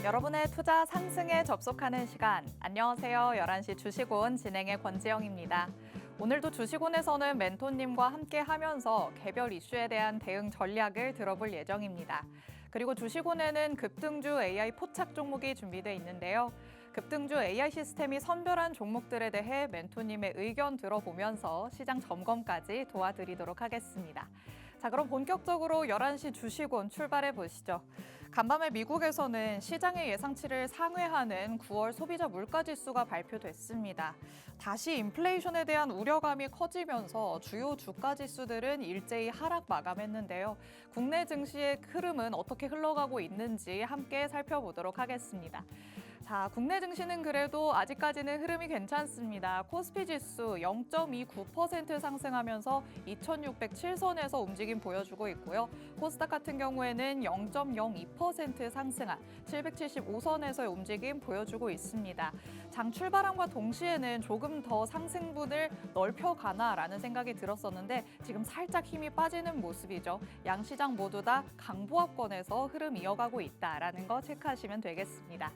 여러분의 투자 상승에 접속하는 시간. 안녕하세요. 11시 주식온 진행의 권지영입니다. 오늘도 주식온에서는 멘토님과 함께 하면서 개별 이슈에 대한 대응 전략을 들어볼 예정입니다. 그리고 주식온에는 급등주 AI 포착 종목이 준비되어 있는데요. 급등주 AI 시스템이 선별한 종목들에 대해 멘토님의 의견 들어보면서 시장 점검까지 도와드리도록 하겠습니다. 자, 그럼 본격적으로 11시 주식온 출발해 보시죠. 간밤에 미국에서는 시장의 예상치를 상회하는 9월 소비자 물가지수가 발표됐습니다. 다시 인플레이션에 대한 우려감이 커지면서 주요 주가지수들은 일제히 하락 마감했는데요. 국내 증시의 흐름은 어떻게 흘러가고 있는지 함께 살펴보도록 하겠습니다. 자, 국내 증시는 그래도 아직까지는 흐름이 괜찮습니다. 코스피 지수 0.29% 상승하면서 2607선에서 움직임 보여주고 있고요. 코스닥 같은 경우에는 0.02% 상승한 775선에서의 움직임 보여주고 있습니다. 장 출발함과 동시에는 조금 더 상승분을 넓혀가나라는 생각이 들었었는데 지금 살짝 힘이 빠지는 모습이죠. 양 시장 모두 다 강보합권에서 흐름 이어가고 있다라는 거 체크하시면 되겠습니다.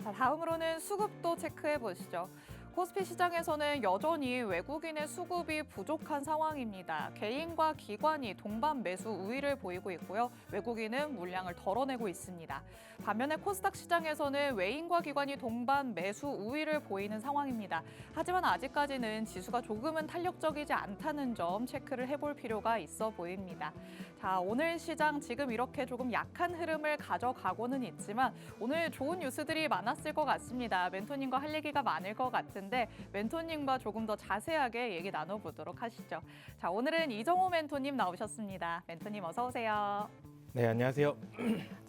자, 다음으로는 수급도 체크해 보시죠. 코스피 시장에서는 여전히 외국인의 수급이 부족한 상황입니다. 개인과 기관이 동반 매수 우위를 보이고 있고요. 외국인은 물량을 덜어내고 있습니다. 반면에 코스닥 시장에서는 외인과 기관이 동반 매수 우위를 보이는 상황입니다. 하지만 아직까지는 지수가 조금은 탄력적이지 않다는 점 체크를 해볼 필요가 있어 보입니다. 자, 오늘 시장 지금 이렇게 조금 약한 흐름을 가져가고는 있지만 오늘 좋은 뉴스들이 많았을 것 같습니다. 멘토님과 할 얘기가 많을 것 같은데 멘토님과 조금 더 자세하게 얘기 나눠보도록 하시죠. 자, 오늘은 이정호 멘토님 나오셨습니다. 멘토님 어서 오세요. 네, 안녕하세요.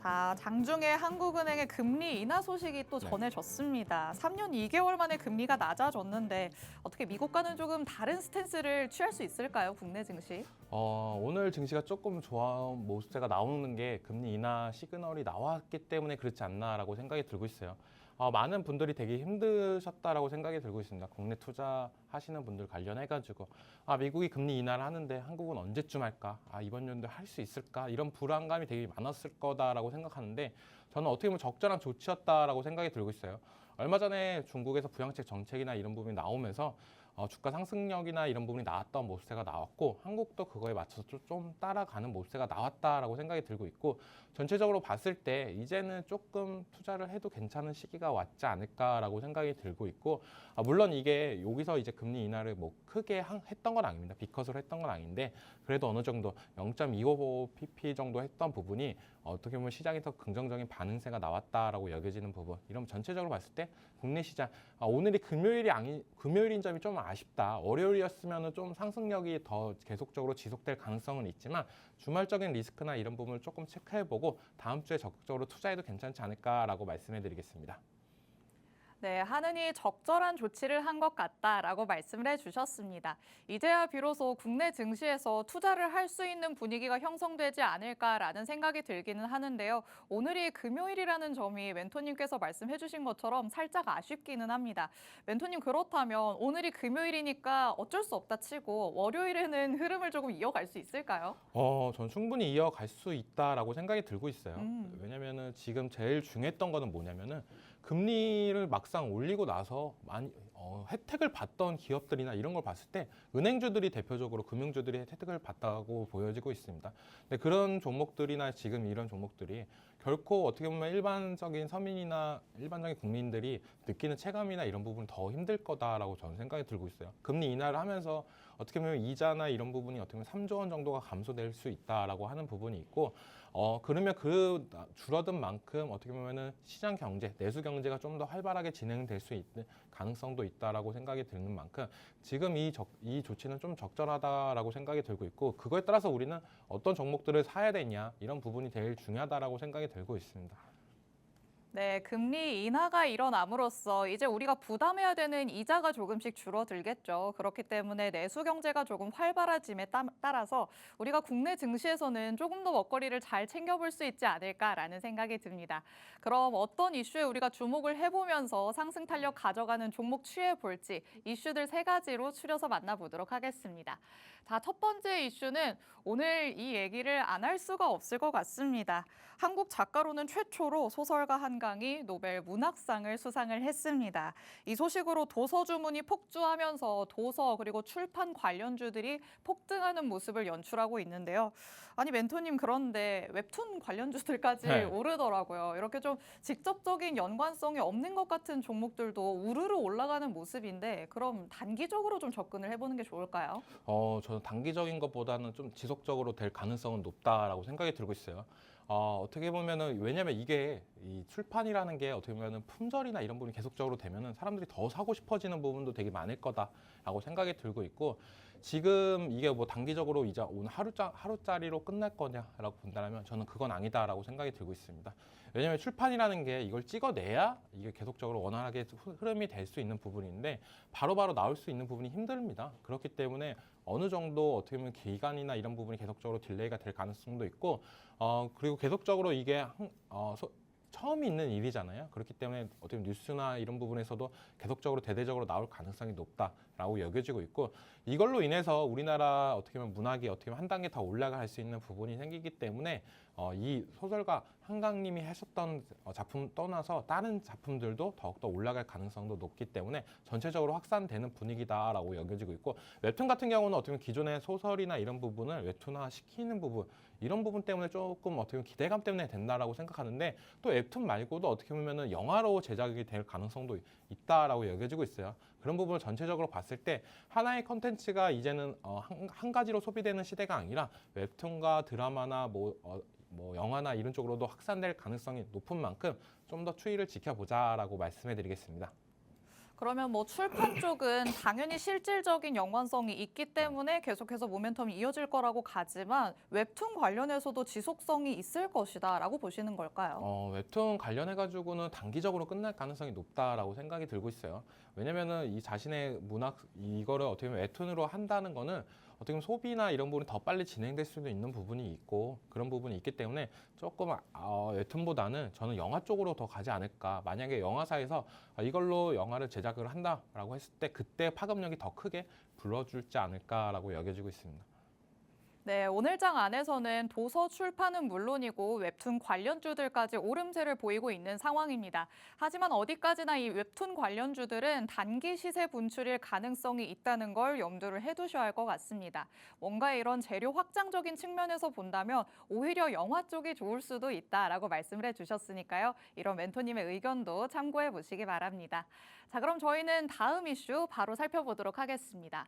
자, 장중에 한국은행의 금리 인하 소식이 또 전해졌습니다. 3년 2개월 만에 금리가 낮아졌는데 어떻게 미국과는 조금 다른 스탠스를 취할 수 있을까요? 국내 증시? 오늘 증시가 조금 좋아온 모습세가 나오는 게 금리 인하 시그널이 나왔기 때문에 그렇지 않나라고 생각이 들고 있어요. 많은 분들이 되게 힘드셨다라고 생각이 들고 있습니다. 국내 투자하시는 분들 관련해가지고 미국이 금리 인하를 하는데 한국은 언제쯤 할까? 이번 연도에 할 수 있을까? 이런 불안감이 되게 많았을 거다라고 생각하는데 저는 어떻게 보면 적절한 조치였다라고 생각이 들고 있어요. 얼마 전에 중국에서 부양책 정책이나 이런 부분이 나오면서 주가 상승력이나 이런 부분이 나왔던 모습세가 나왔고 한국도 그거에 맞춰서 좀 따라가는 모습세가 나왔다라고 생각이 들고 있고 전체적으로 봤을 때 이제는 조금 투자를 해도 괜찮은 시기가 왔지 않을까라고 생각이 들고 있고 물론 이게 여기서 이제 금리 인하를 뭐 크게 했던 건 아닙니다. 비컷으로 했던 건 아닌데 그래도 어느 정도 0.25pp 정도 했던 부분이 어떻게 보면 시장에서 긍정적인 반응세가 나왔다라고 여겨지는 부분 이러면 전체적으로 봤을 때 국내 시장 오늘이 금요일인 점이 좀 아쉽다. 월요일이었으면 좀 상승력이 더 계속적으로 지속될 가능성은 있지만 주말적인 리스크나 이런 부분을 조금 체크해보고 다음 주에 적극적으로 투자해도 괜찮지 않을까라고 말씀해드리겠습니다. 네, 하느니 적절한 조치를 한 것 같다라고 말씀을 해주셨습니다. 이제야 비로소 국내 증시에서 투자를 할 수 있는 분위기가 형성되지 않을까라는 생각이 들기는 하는데요. 오늘이 금요일이라는 점이 멘토님께서 말씀해주신 것처럼 살짝 아쉽기는 합니다. 멘토님 그렇다면 오늘이 금요일이니까 어쩔 수 없다 치고 월요일에는 흐름을 조금 이어갈 수 있을까요? 전 충분히 이어갈 수 있다라고 생각이 들고 있어요. 왜냐면은 지금 제일 중요했던 거는 뭐냐면은 금리를 막상 올리고 나서 많이 혜택을 받던 기업들이나 이런 걸 봤을 때 은행주들이 대표적으로 금융주들이 혜택을 받다고 보여지고 있습니다. 근데 그런 종목들이나 지금 이런 종목들이 결코 어떻게 보면 일반적인 서민이나 일반적인 국민들이 느끼는 체감이나 이런 부분은 더 힘들 거다라고 저는 생각이 들고 있어요. 금리 인하를 하면서 어떻게 보면 이자나 이런 부분이 어떻게 보면 3조 원 정도가 감소될 수 있다라고 하는 부분이 있고 그러면 그 줄어든 만큼 어떻게 보면은 시장 경제, 내수 경제가 좀 더 활발하게 진행될 수 있는 가능성도 있다라고 생각이 드는 만큼 지금 이 조치는 좀 적절하다라고 생각이 들고 있고 그거에 따라서 우리는 어떤 종목들을 사야 되냐 이런 부분이 제일 중요하다라고 생각이 들고 있습니다. 네, 금리 인하가 일어남으로써 이제 우리가 부담해야 되는 이자가 조금씩 줄어들겠죠. 그렇기 때문에 내수 경제가 조금 활발해짐에 따라서 우리가 국내 증시에서는 조금 더 먹거리를 잘 챙겨볼 수 있지 않을까라는 생각이 듭니다. 그럼 어떤 이슈에 우리가 주목을 해보면서 상승 탄력 가져가는 종목 취해볼지 이슈들 3가지로 추려서 만나보도록 하겠습니다. 자, 첫 번째 이슈는 오늘 이 얘기를 안 할 수가 없을 것 같습니다. 한국 작가로는 최초로 소설가 한 한강이 노벨 문학상을 수상을 했습니다. 이 소식으로 도서 주문이 폭주하면서 도서 그리고 출판 관련주들이 폭등하는 모습을 연출하고 있는데요. 아니 멘토님 그런데 웹툰 관련주들까지 네. 오르더라고요. 이렇게 좀 직접적인 연관성이 없는 것 같은 종목들도 우르르 올라가는 모습인데 그럼 단기적으로 좀 접근을 해보는 게 좋을까요? 저는 단기적인 것보다는 좀 지속적으로 될 가능성은 높다라고 생각이 들고 있어요. 어떻게 보면은 왜냐면 이게 이 출판이라는 게 어떻게 보면은 품절이나 이런 부분이 계속적으로 되면은 사람들이 더 사고 싶어지는 부분도 되게 많을 거다라고 생각이 들고 있고 지금 이게 뭐 단기적으로 이제 오늘 하루짜리로 끝날 거냐라고 본다면 저는 그건 아니다라고 생각이 들고 있습니다. 왜냐면 출판이라는 게 이걸 찍어내야 이게 계속적으로 원활하게 흐름이 될 수 있는 부분인데 바로바로 나올 수 있는 부분이 힘듭니다. 그렇기 때문에 어느 정도 어떻게 보면 기간이나 이런 부분이 계속적으로 딜레이가 될 가능성도 있고 그리고 계속적으로 이게 처음 있는 일이잖아요. 그렇기 때문에 어떻게 보면 뉴스나 이런 부분에서도 계속적으로 대대적으로 나올 가능성이 높다라고 여겨지고 있고 이걸로 인해서 우리나라 어떻게 보면 문학이 어떻게 보면 한 단계 더 올라갈 수 있는 부분이 생기기 때문에 이 소설가 한강님이 하셨던 작품 떠나서 다른 작품들도 더욱더 올라갈 가능성도 높기 때문에 전체적으로 확산되는 분위기다라고 여겨지고 있고 웹툰 같은 경우는 어떻게 보면 기존의 소설이나 이런 부분을 웹툰화 시키는 부분 이런 부분 때문에 조금 어떻게 보면 기대감 때문에 된다라고 생각하는데 또 웹툰 말고도 어떻게 보면은 영화로 제작이 될 가능성도 있다라고 여겨지고 있어요. 그런 부분을 전체적으로 봤을 때 하나의 컨텐츠가 이제는 한 가지로 소비되는 시대가 아니라 웹툰과 드라마나 뭐 영화나 이런 쪽으로도 확산될 가능성이 높은 만큼 좀 더 추이를 지켜보자라고 말씀해 드리겠습니다. 그러면 뭐 출판 쪽은 당연히 실질적인 연관성이 있기 때문에 계속해서 모멘텀이 이어질 거라고 가지만 웹툰 관련해서도 지속성이 있을 것이다라고 보시는 걸까요? 웹툰 관련해가지고는 단기적으로 끝날 가능성이 높다라고 생각이 들고 있어요. 왜냐면은 이 자신의 문학, 이거를 어떻게 보면 웹툰으로 한다는 거는 어떻게 보면 소비나 이런 부분이 더 빨리 진행될 수도 있는 부분이 있고 그런 부분이 있기 때문에 조금 웹툰보다는 저는 영화 쪽으로 더 가지 않을까. 만약에 영화사에서 이걸로 영화를 제작을 한다라고 했을 때 그때 파급력이 더 크게 불러줄지 않을까라고 여겨지고 있습니다. 네, 오늘 장 안에서는 도서 출판은 물론이고 웹툰 관련주들까지 오름세를 보이고 있는 상황입니다. 하지만 어디까지나 이 웹툰 관련주들은 단기 시세 분출일 가능성이 있다는 걸 염두를 해두셔야 할 것 같습니다. 뭔가 이런 재료 확장적인 측면에서 본다면 오히려 영화 쪽이 좋을 수도 있다라고 말씀을 해주셨으니까요. 이런 멘토님의 의견도 참고해 보시기 바랍니다. 자, 그럼 저희는 다음 이슈 바로 살펴보도록 하겠습니다.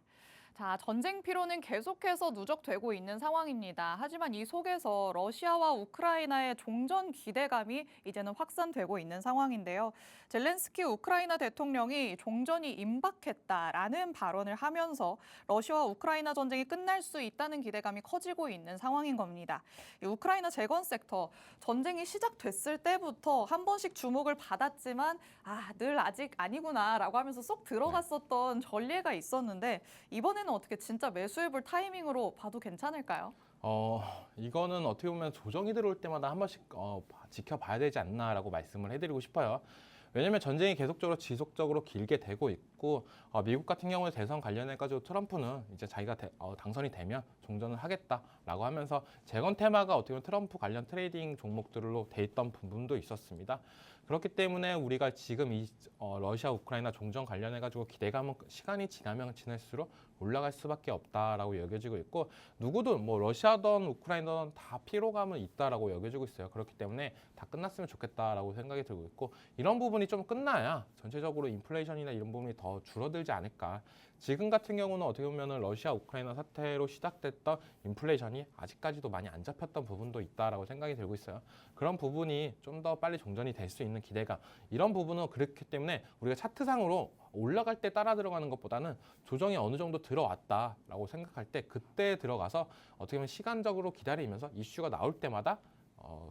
자, 전쟁 피로는 계속해서 누적되고 있는 상황입니다. 하지만 이 속에서 러시아와 우크라이나의 종전 기대감이 이제는 확산되고 있는 상황인데요. 젤렌스키 우크라이나 대통령이 종전이 임박했다라는 발언을 하면서 러시아와 우크라이나 전쟁이 끝날 수 있다는 기대감이 커지고 있는 상황인 겁니다. 이 우크라이나 재건 섹터, 전쟁이 시작됐을 때부터 한 번씩 주목을 받았지만 늘 아직 아니구나라고 하면서 쏙 들어갔었던 전례가 있었는데 이번에는 어떻게 진짜 매수해볼 타이밍으로 봐도 괜찮을까요? 이거는 어떻게 보면 조정이 들어올 때마다 한 번씩 지켜봐야 되지 않나라고 말씀을 해드리고 싶어요. 왜냐하면 전쟁이 계속적으로 지속적으로 길게 되고 있고 미국 같은 경우에 대선 관련해가지고 트럼프는 이제 자기가 당선이 되면 종전을 하겠다라고 하면서 재건 테마가 어떻게 보면 트럼프 관련 트레이딩 종목들로 돼 있던 부분도 있었습니다. 그렇기 때문에 우리가 지금 이 러시아 우크라이나 종전 관련해가지고 기대감은 시간이 지나면 지날수록 올라갈 수밖에 없다라고 여겨지고 있고 누구든 뭐 러시아든 우크라이나든 다 피로감은 있다라고 여겨지고 있어요. 그렇기 때문에 다 끝났으면 좋겠다라고 생각이 들고 있고 이런 부분이 좀 끝나야 전체적으로 인플레이션이나 이런 부분이 더 줄어들지 않을까. 지금 같은 경우는 어떻게 보면은 러시아 우크라이나 사태로 시작됐던 인플레이션이 아직까지도 많이 안 잡혔던 부분도 있다라고 생각이 들고 있어요. 그런 부분이 좀 더 빨리 종전이 될 수 있는 기대감 이런 부분은 그렇기 때문에 우리가 차트상으로 올라갈 때 따라 들어가는 것보다는 조정이 어느 정도 들어왔다라고 생각할 때 그때 들어가서 어떻게 보면 시간적으로 기다리면서 이슈가 나올 때마다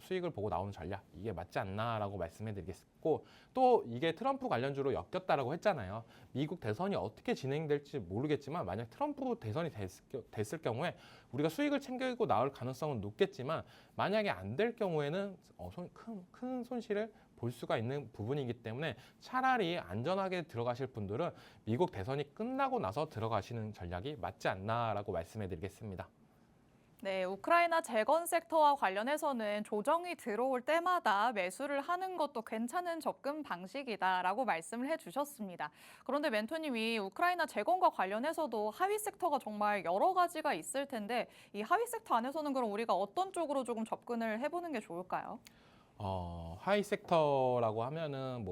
수익을 보고 나오는 전략 이게 맞지 않나라고 말씀해드리겠고 또 이게 트럼프 관련주로 엮였다라고 했잖아요. 미국 대선이 어떻게 진행될지 모르겠지만 만약 트럼프 대선이 됐을 경우에 우리가 수익을 챙기고 나올 가능성은 높겠지만 만약에 안 될 경우에는 큰 손실을 볼 수가 있는 부분이기 때문에 차라리 안전하게 들어가실 분들은 미국 대선이 끝나고 나서 들어가시는 전략이 맞지 않나라고 말씀해드리겠습니다. 네, 우크라이나 재건 섹터와 관련해서는 조정이 들어올 때마다 매수를 하는 것도 괜찮은 접근 방식이다라고 말씀을 해주셨습니다. 그런데 멘토님이 우크라이나 재건과 관련해서도 하위 섹터가 정말 여러 가지가 있을 텐데 이 하위 섹터 안에서는 그럼 우리가 어떤 쪽으로 조금 접근을 해보는 게 좋을까요? 하이 섹터라고 하면은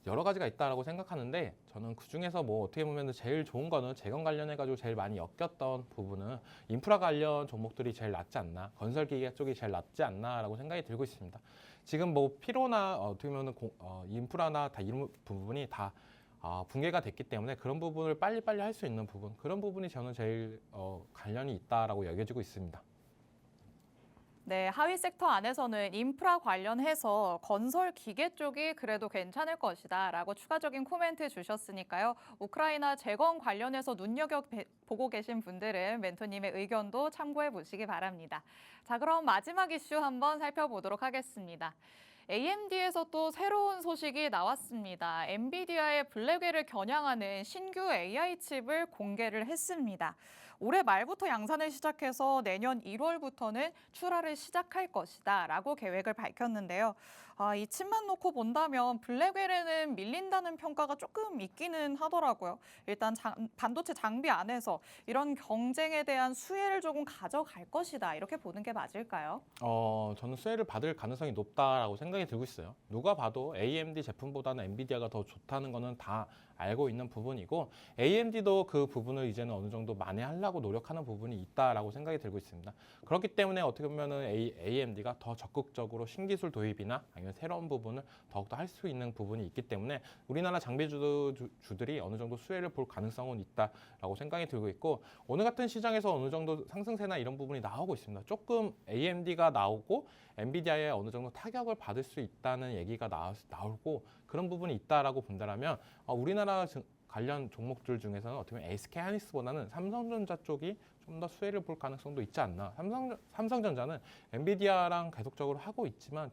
여러 가지가 있다라고 생각하는데 저는 그 중에서 어떻게 보면 제일 좋은 거는 재건 관련해가지고 제일 많이 엮였던 부분은 인프라 관련 종목들이 제일 낫지 않나, 건설기계 쪽이 제일 낫지 않나라고 생각이 들고 있습니다. 지금 피로나 어떻게 보면 인프라나 다 이런 부분이 다 붕괴가 됐기 때문에 그런 부분을 빨리빨리 할 수 있는 부분, 그런 부분이 저는 제일 관련이 있다라고 여겨지고 있습니다. 네, 하위 섹터 안에서는 인프라 관련해서 건설 기계 쪽이 그래도 괜찮을 것이다라고 추가적인 코멘트 주셨으니까요. 우크라이나 재건 관련해서 눈여겨보고 계신 분들은 멘토님의 의견도 참고해 보시기 바랍니다. 자, 그럼 마지막 이슈 한번 살펴보도록 하겠습니다. AMD에서 또 새로운 소식이 나왔습니다. 엔비디아의 블랙웰을 겨냥하는 신규 AI 칩을 공개를 했습니다. 올해 말부터 양산을 시작해서 내년 1월부터는 출하를 시작할 것이다 라고 계획을 밝혔는데요. 이 칩만 놓고 본다면 블랙웰에는 밀린다는 평가가 조금 있기는 하더라고요. 일단 반도체 장비 안에서 이런 경쟁에 대한 수혜를 조금 가져갈 것이다 이렇게 보는 게 맞을까요? 저는 수혜를 받을 가능성이 높다라고 생각이 들고 있어요. 누가 봐도 AMD 제품보다는 엔비디아가 더 좋다는 거는 다 알고 있는 부분이고 AMD도 그 부분을 이제는 어느 정도 만회하려고 노력하는 부분이 있다라고 생각이 들고 있습니다. 그렇기 때문에 어떻게 보면은 AMD가 더 적극적으로 신기술 도입이나 아니면 새로운 부분을 더욱더 할 수 있는 부분이 있기 때문에 우리나라 장비주들이 어느 정도 수혜를 볼 가능성은 있다라고 생각이 들고 있고 오늘 같은 시장에서 어느 정도 상승세나 이런 부분이 나오고 있습니다. 조금 AMD가 나오고 엔비디아에 어느 정도 타격을 받을 수 있다는 얘기가 나오고 그런 부분이 있다라고 본다면 우리나라 관련 종목들 중에서는 어떻게 보면 SK 하이닉스보다는 삼성전자 쪽이 좀 더 수혜를 볼 가능성도 있지 않나. 삼성전자는 엔비디아랑 계속적으로 하고 있지만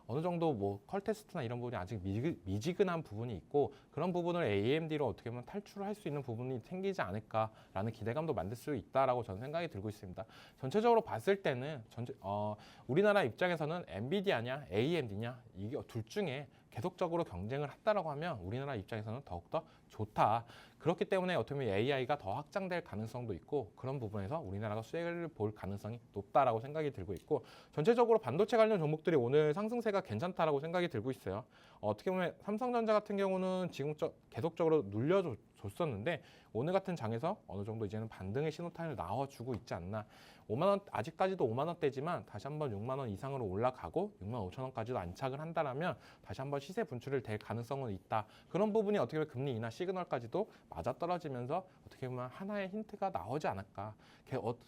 어느 정도 컬테스트나 이런 부분이 아직 미지근한 부분이 있고 그런 부분을 AMD로 어떻게 보면 탈출을 할 수 있는 부분이 생기지 않을까라는 기대감도 만들 수 있다라고 저는 생각이 들고 있습니다. 전체적으로 봤을 때는 우리나라 입장에서는 엔비디아냐 AMD냐 이게 둘 중에 계속적으로 경쟁을 한다라고 하면 우리나라 입장에서는 더욱더 좋다. 그렇기 때문에 어떻게 보면 AI가 더 확장될 가능성도 있고 그런 부분에서 우리나라가 수혜를 볼 가능성이 높다라고 생각이 들고 있고 전체적으로 반도체 관련 종목들이 오늘 상승세가 괜찮다라고 생각이 들고 있어요. 어떻게 보면 삼성전자 같은 경우는 지금 계속적으로 눌려줬었는데 오늘 같은 장에서 어느 정도 이제는 반등의 신호탄을 나와주고 있지 않나. 5만 원 아직까지도 5만 원대지만 다시 한번 6만 원 이상으로 올라가고 6만 5천 원까지도 안착을 한다라면 다시 한번 시세 분출을 될 가능성은 있다. 그런 부분이 어떻게 보면 금리 인하 시그널까지도 맞아떨어지면서 어떻게 보면 하나의 힌트가 나오지 않을까.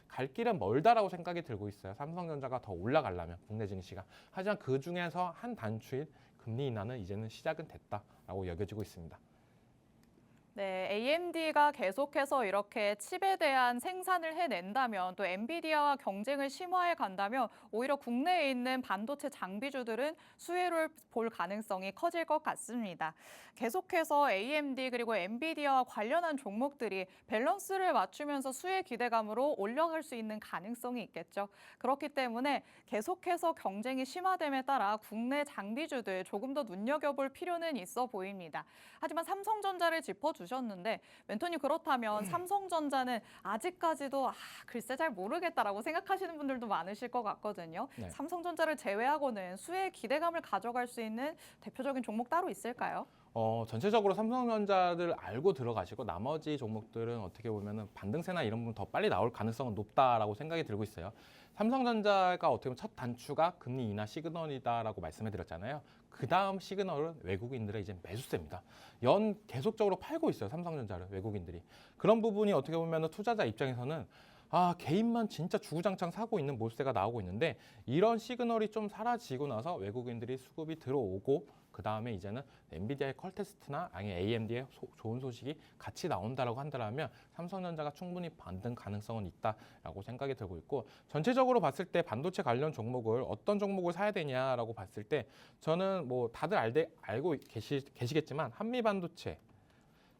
갈 길은 멀다라고 생각이 들고 있어요. 삼성전자가 더 올라가려면 국내 증시가. 하지만 그 중에서 한 단추인 금리 인하는 이제는 시작은 됐다라고 여겨지고 있습니다. 네, AMD가 계속해서 이렇게 칩에 대한 생산을 해낸다면 또 엔비디아와 경쟁을 심화해 간다면 오히려 국내에 있는 반도체 장비주들은 수혜를 볼 가능성이 커질 것 같습니다. 계속해서 AMD 그리고 엔비디아와 관련한 종목들이 밸런스를 맞추면서 수혜 기대감으로 올라갈 수 있는 가능성이 있겠죠. 그렇기 때문에 계속해서 경쟁이 심화됨에 따라 국내 장비주들 조금 더 눈여겨볼 필요는 있어 보입니다. 하지만 삼성전자를 짚어주셨는데 멘토님 그렇다면 삼성전자는 아직까지도 글쎄 잘 모르겠다라고 생각하시는 분들도 많으실 것 같거든요. 네. 삼성전자를 제외하고는 수혜 기대감을 가져갈 수 있는 대표적인 종목 따로 있을까요? 전체적으로 삼성전자를 알고 들어가시고 나머지 종목들은 어떻게 보면은 반등세나 이런 부분 더 빨리 나올 가능성은 높다라고 생각이 들고 있어요. 삼성전자가 어떻게 보면 첫 단추가 금리 인하 시그널이다라고 말씀해 드렸잖아요. 그 다음 시그널은 외국인들의 이제 매수세입니다. 계속적으로 팔고 있어요. 삼성전자를 외국인들이. 그런 부분이 어떻게 보면은 투자자 입장에서는 개인만 진짜 주구장창 사고 있는 모습세가 나오고 있는데 이런 시그널이 좀 사라지고 나서 외국인들이 수급이 들어오고 그 다음에 이제는 엔비디아의 컬테스트나 아니면 AMD의 좋은 소식이 같이 나온다라고 한다면 삼성전자가 충분히 반등 가능성은 있다라고 생각이 들고 있고 전체적으로 봤을 때 반도체 관련 종목을 어떤 종목을 사야 되냐라고 봤을 때 저는 다들 알고 계시겠지만 한미반도체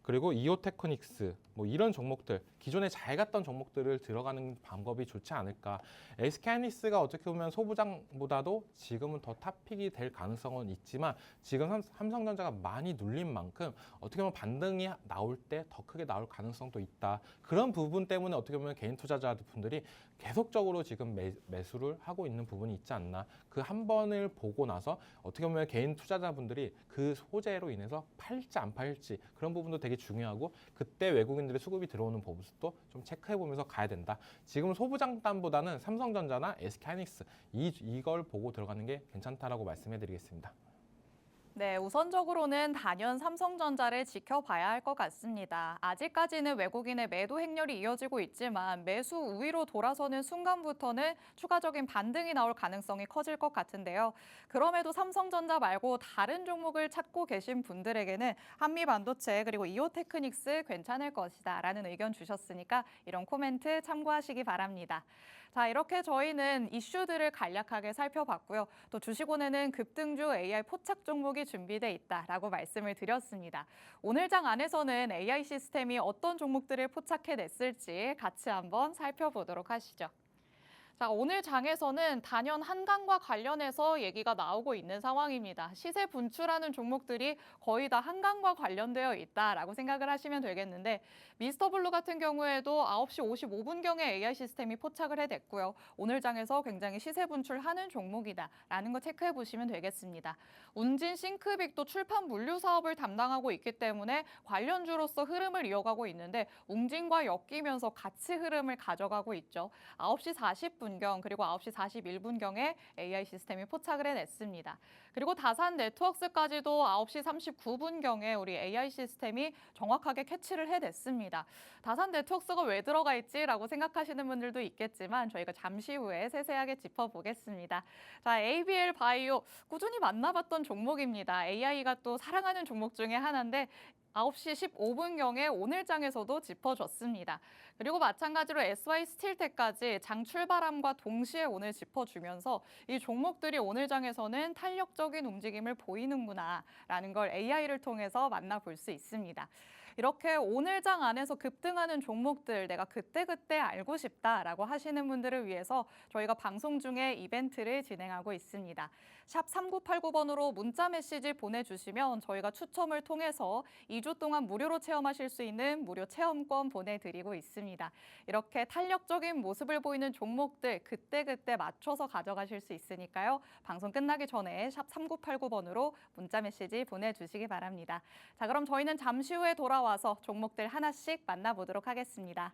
그리고 이오테크닉스 뭐 이런 종목들, 기존에 잘 갔던 종목들을 들어가는 방법이 좋지 않을까. SK하이닉스가 어떻게 보면 소부장보다도 지금은 더 탑픽이 될 가능성은 있지만 지금 삼성전자가 많이 눌린 만큼 어떻게 보면 반등이 나올 때 더 크게 나올 가능성도 있다. 그런 부분 때문에 어떻게 보면 개인 투자자분들이 계속적으로 지금 매수를 하고 있는 부분이 있지 않나. 그 한 번을 보고 나서 어떻게 보면 개인 투자자분들이 그 소재로 인해서 팔지 안 팔지 그런 부분도 되게 중요하고 그때 외국인들의 수급이 들어오는 모습도 좀 체크해 보면서 가야 된다. 지금 소부장단보다는 삼성전자나 SK하이닉스 이걸 보고 들어가는 게 괜찮다라고 말씀해 드리겠습니다. 네, 우선적으로는 단연 삼성전자를 지켜봐야 할 것 같습니다. 아직까지는 외국인의 매도 행렬이 이어지고 있지만 매수 우위로 돌아서는 순간부터는 추가적인 반등이 나올 가능성이 커질 것 같은데요. 그럼에도 삼성전자 말고 다른 종목을 찾고 계신 분들에게는 한미반도체 그리고 이오테크닉스 괜찮을 것이다 라는 의견 주셨으니까 이런 코멘트 참고하시기 바랍니다. 자, 이렇게 저희는 이슈들을 간략하게 살펴봤고요. 또 주식원에는 급등주 AI 포착 종목이 준비돼 있다라고 말씀을 드렸습니다. 오늘 장 안에서는 AI 시스템이 어떤 종목들을 포착해냈을지 같이 한번 살펴보도록 하시죠. 자, 오늘 장에서는 단연 한강과 관련해서 얘기가 나오고 있는 상황입니다. 시세 분출하는 종목들이 거의 다 한강과 관련되어 있다라고 생각을 하시면 되겠는데 미스터블루 같은 경우에도 9시 55분경에 AI 시스템이 포착을 해냈고요. 오늘 장에서 굉장히 시세 분출하는 종목이다라는 거 체크해 보시면 되겠습니다. 운진 싱크빅도 출판 물류 사업을 담당하고 있기 때문에 관련주로서 흐름을 이어가고 있는데 웅진과 엮이면서 같이 흐름을 가져가고 있죠. 9시 40분경 그리고 9시 41분경에 AI 시스템이 포착을 해냈습니다. 그리고 다산 네트워크스까지도 9시 39분경에 우리 AI 시스템이 정확하게 캐치를 해냈습니다. 다산 네트워크스가 왜 들어가 있지라고 생각하시는 분들도 있겠지만 저희가 잠시 후에 세세하게 짚어보겠습니다. 자, ABL 바이오 꾸준히 만나봤던 종목입니다. AI가 또 사랑하는 종목 중에 하나인데 9시 15분경에 오늘장에서도 짚어줬습니다. 그리고 마찬가지로 SY스틸텍까지 장 출발함과 동시에 오늘 짚어주면서 이 종목들이 오늘장에서는 탄력적인 움직임을 보이는구나라는 걸 AI를 통해서 만나볼 수 있습니다. 이렇게 오늘장 안에서 급등하는 종목들 내가 그때그때 알고 싶다라고 하시는 분들을 위해서 저희가 방송 중에 이벤트를 진행하고 있습니다. 샵 3989번으로 문자 메시지 보내주시면 저희가 추첨을 통해서 2주 동안 무료로 체험하실 수 있는 무료 체험권 보내드리고 있습니다. 이렇게 탄력적인 모습을 보이는 종목들 그때그때 맞춰서 가져가실 수 있으니까요. 방송 끝나기 전에 샵 3989번으로 문자 메시지 보내주시기 바랍니다. 자, 그럼 저희는 잠시 후에 돌아와서 종목들 하나씩 만나보도록 하겠습니다.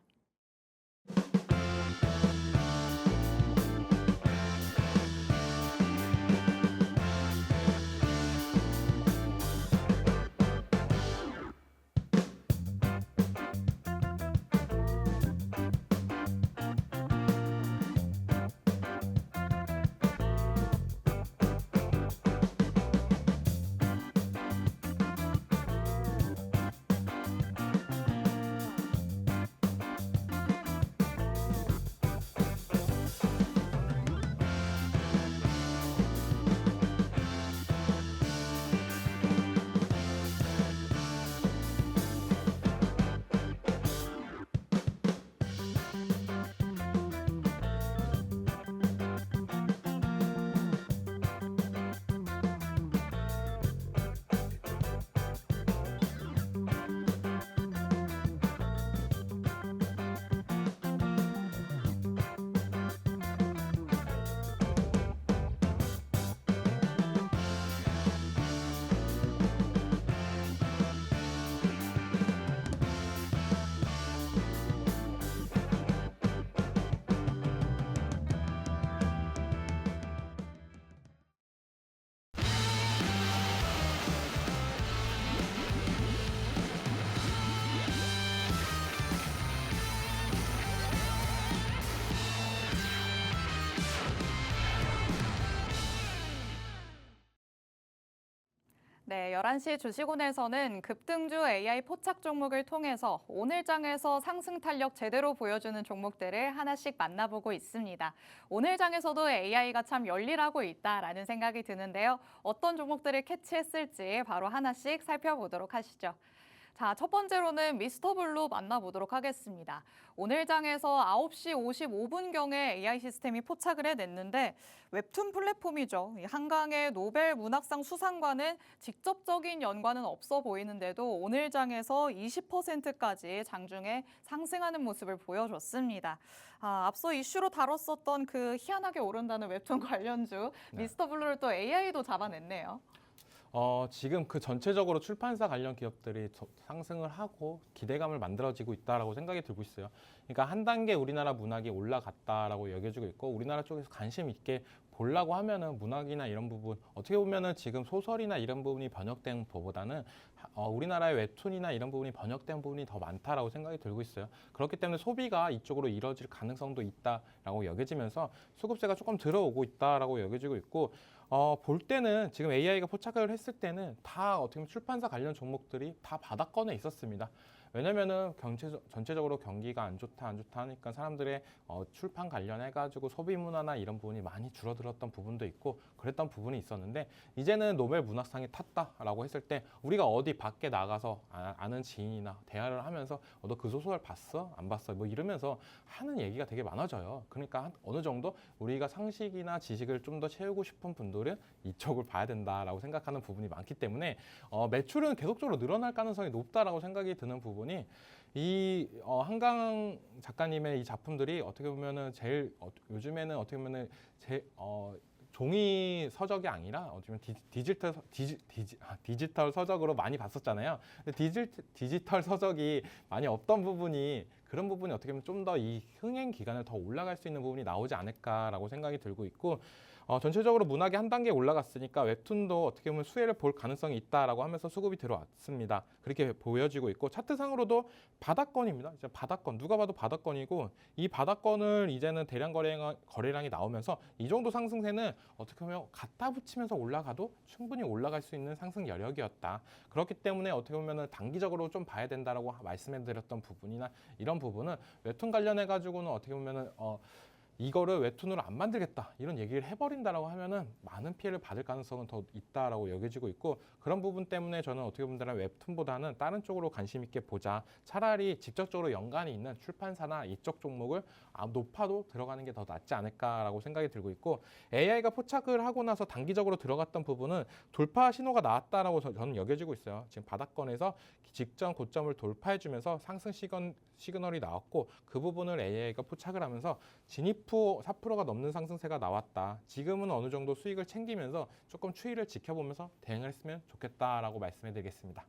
네, 11시 주식원에서는 급등주 AI 포착 종목을 통해서 오늘 장에서 상승 탄력 제대로 보여주는 종목들을 하나씩 만나보고 있습니다. 오늘 장에서도 AI가 참 열일하고 있다라는 생각이 드는데요. 어떤 종목들을 캐치했을지 바로 하나씩 살펴보도록 하시죠. 자, 첫 번째로는 미스터 블루 만나보도록 하겠습니다. 오늘 장에서 9시 55분경에 AI 시스템이 포착을 해냈는데 웹툰 플랫폼이죠. 이 한강의 노벨 문학상 수상과는 직접적인 연관은 없어 보이는데도 오늘 장에서 20%까지 장중에 상승하는 모습을 보여줬습니다. 앞서 이슈로 다뤘었던 그 희한하게 오른다는 웹툰 관련주 미스터 블루를 또 AI도 잡아냈네요. 지금 그 전체적으로 출판사 관련 기업들이 상승을 하고 기대감을 만들어지고 있다라고 생각이 들고 있어요. 그러니까 한 단계 우리나라 문학이 올라갔다라고 여겨지고 있고 우리나라 쪽에서 관심 있게 보려고 하면은 문학이나 이런 부분 어떻게 보면은 지금 소설이나 이런 부분이 번역된 것보다는 우리나라의 웹툰이나 이런 부분이 번역된 부분이 더 많다라고 생각이 들고 있어요. 그렇기 때문에 소비가 이쪽으로 이뤄질 가능성도 있다라고 여겨지면서 수급세가 조금 들어오고 있다라고 여겨지고 있고 볼 때는 지금 AI가 포착을 했을 때는 다 어떻게 보면 출판사 관련 종목들이 다 바닥권에 있었습니다. 왜냐면은 전체적으로 경기가 안 좋다 하니까 사람들의 출판 관련해가지고 소비 문화나 이런 부분이 많이 줄어들었던 부분도 있고 그랬던 부분이 있었는데 이제는 노벨 문학상이 탔다라고 했을 때 우리가 어디 밖에 나가서 아는 지인이나 대화를 하면서 너 그 소설 봤어? 안 봤어? 뭐 이러면서 하는 얘기가 되게 많아져요. 그러니까 어느 정도 우리가 상식이나 지식을 좀 더 채우고 싶은 분들은 이쪽을 봐야 된다라고 생각하는 부분이 많기 때문에 매출은 계속적으로 늘어날 가능성이 높다라고 생각이 드는 부분이 이 한강 작가님의 이 작품들이 어떻게 보면은 제일 요즘에는 어떻게 보면은 종이 서적이 아니라 어떻게 보면 디지털 서적으로 많이 봤었잖아요. 근데 디지털 서적이 많이 없던 부분이 그런 부분이 어떻게 보면 좀 더 이 흥행 기간을 더 올라갈 수 있는 부분이 나오지 않을까라고 생각이 들고 있고 전체적으로 문학이 한 단계 올라갔으니까 웹툰도 어떻게 보면 수혜를 볼 가능성이 있다라고 하면서 수급이 들어왔습니다. 그렇게 보여지고 있고 차트상으로도 바닥권입니다. 이제 바닥권 누가 봐도 바닥권이고 이 바닥권을 이제는 대량 거래량이 나오면서 이 정도 상승세는 어떻게 보면 갖다 붙이면서 올라가도 충분히 올라갈 수 있는 상승 여력이었다. 그렇기 때문에 어떻게 보면 단기적으로 좀 봐야 된다라고 말씀해드렸던 부분이나 이런 부분은 웹툰 관련해 가지고는 어떻게 보면은 이거를 웹툰으로 안 만들겠다 이런 얘기를 해버린다라고 하면은 많은 피해를 받을 가능성은 더 있다라고 여겨지고 있고 그런 부분 때문에 저는 어떻게 보면 웹툰보다는 다른 쪽으로 관심 있게 보자. 차라리 직접적으로 연관이 있는 출판사나 이쪽 종목을 높아도 들어가는 게 더 낫지 않을까라고 생각이 들고 있고 AI가 포착을 하고 나서 단기적으로 들어갔던 부분은 돌파 신호가 나왔다라고 저는 여겨지고 있어요. 지금 바닥권에서 직전 고점을 돌파해주면서 상승 시그널이 나왔고 그 부분을 AI가 포착을 하면서 진입 후 4%가 넘는 상승세가 나왔다. 지금은 어느 정도 수익을 챙기면서 조금 추이를 지켜보면서 대응을 했으면 좋겠다라고 말씀해드리겠습니다.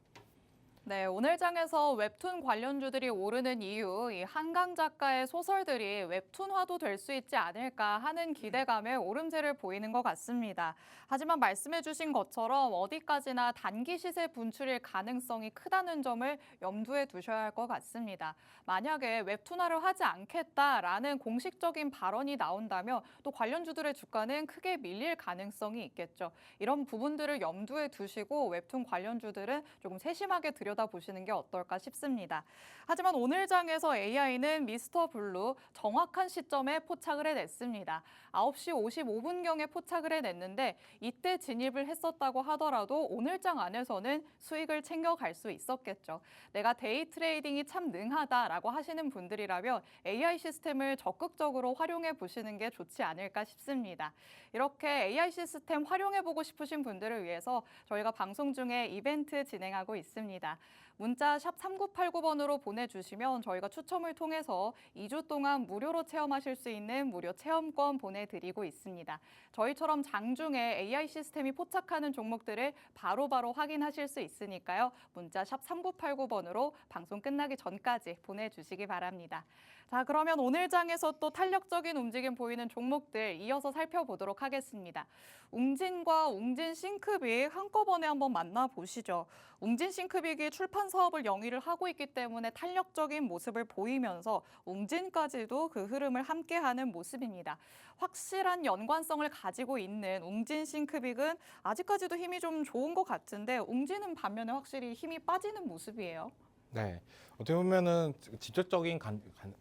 네, 오늘 장에서 웹툰 관련주들이 오르는 이유, 이 한강 작가의 소설들이 웹툰화도 될 수 있지 않을까 하는 기대감에 오름세를 보이는 것 같습니다. 하지만 말씀해주신 것처럼 어디까지나 단기 시세 분출일 가능성이 크다는 점을 염두에 두셔야 할 것 같습니다. 만약에 웹툰화를 하지 않겠다라는 공식적인 발언이 나온다면 또 관련주들의 주가는 크게 밀릴 가능성이 있겠죠. 이런 부분들을 염두에 두시고 웹툰 관련주들은 조금 세심하게 들여다보시는 게 어떨까 싶습니다. 하지만 오늘 장에서 AI는 미스터 블루 정확한 시점에 포착을 해냈습니다. 9시 55분경에 포착을 해냈는데 이때 진입을 했었다고 하더라도 오늘 장 안에서는 수익을 챙겨갈 수 있었겠죠. 내가 데이 트레이딩이 참 능하다라고 하시는 분들이라면 AI 시스템을 적극적으로 활용해 보시는 게 좋지 않을까 싶습니다. 이렇게 AI 시스템 활용해보고 싶으신 분들을 위해서 저희가 방송 중에 이벤트 진행하고 있습니다. 문자 샵 3989번으로 보내주시면 저희가 추첨을 통해서 2주 동안 무료로 체험하실 수 있는 무료 체험권 보내드리고 있습니다. 저희처럼 장중에 AI 시스템이 포착하는 종목들을 바로바로 확인하실 수 있으니까요. 문자 샵 3989번으로 방송 끝나기 전까지 보내주시기 바랍니다. 자, 그러면 오늘 장에서 또 탄력적인 움직임 보이는 종목들 이어서 살펴보도록 하겠습니다. 웅진과 웅진 싱크빅 한꺼번에 한번 만나보시죠. 웅진 싱크빅이 출판 사업을 영위를 하고 있기 때문에 탄력적인 모습을 보이면서 웅진까지도 그 흐름을 함께하는 모습입니다. 확실한 연관성을 가지고 있는 웅진 싱크빅은 아직까지도 힘이 좀 좋은 것 같은데 웅진은 반면에 확실히 힘이 빠지는 모습이에요. 네, 어떻게 보면은 직접적인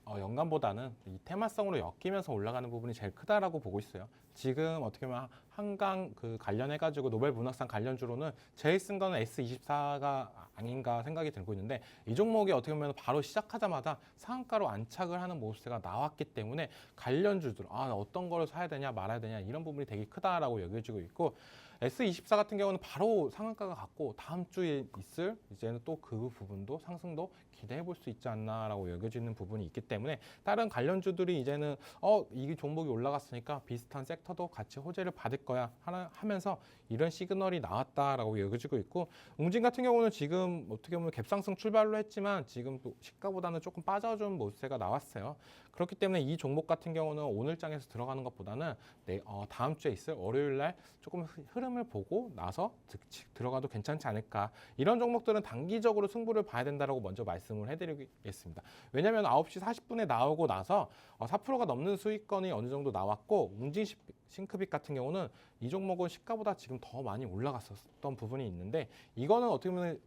연관보다는 이 테마성으로 엮이면서 올라가는 부분이 제일 크다라고 보고 있어요. 지금 어떻게 보면 한강 그 관련해가지고 노벨 문학상 관련주로는 제일 쓴 거는 S24가 아닌가 생각이 들고 있는데 이 종목이 어떻게 보면 바로 시작하자마자 상한가로 안착을 하는 모습세가 나왔기 때문에 관련주들 어떤 걸 사야 되냐 말아야 되냐 이런 부분이 되게 크다라고 여겨지고 있고 S24 같은 경우는 바로 상한가가 갔고 다음 주에 있을 이제는 또 그 부분도 상승도 기대해 볼 수 있지 않나라고 여겨지는 부분이 있기 때문에 다른 관련주들이 이제는 이 종목이 올라갔으니까 비슷한 섹터도 같이 호재를 받을 거야 하면서 이런 시그널이 나왔다라고 여겨지고 있고 웅진 같은 경우는 지금 어떻게 보면 갭상승 출발로 했지만 지금 또 시가보다는 조금 빠져준 모습세가 나왔어요. 그렇기 때문에 이 종목 같은 경우는 오늘 장에서 들어가는 것보다는 다음 주에 있을 월요일 날 조금 흐름을 보고 나서 들어가도 괜찮지 않을까. 이런 종목들은 단기적으로 승부를 봐야 된다고 먼저 말씀을 해드리겠습니다. 왜냐하면 9시 40분에 나오고 나서 4%가 넘는 수익권이 어느 정도 나왔고 웅진 싱크빅 같은 경우는 이 종목은 시가보다 지금 더 많이 올라갔었던 부분이 있는데 이거는 어떻게 보면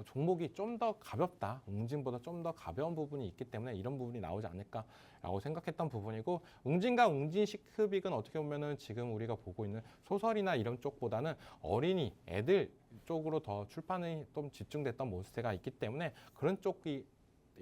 종목이 좀 더 가볍다. 웅진보다 좀 더 가벼운 부분이 있기 때문에 이런 부분이 나오지 않을까라고 생각했던 부분이고 웅진과 웅진 싱크빅은 어떻게 보면은 지금 우리가 보고 있는 소설이나 이런 쪽보다는 어린이, 애들 쪽으로 더 출판이 좀 집중됐던 모습세가 있기 때문에 그런 쪽이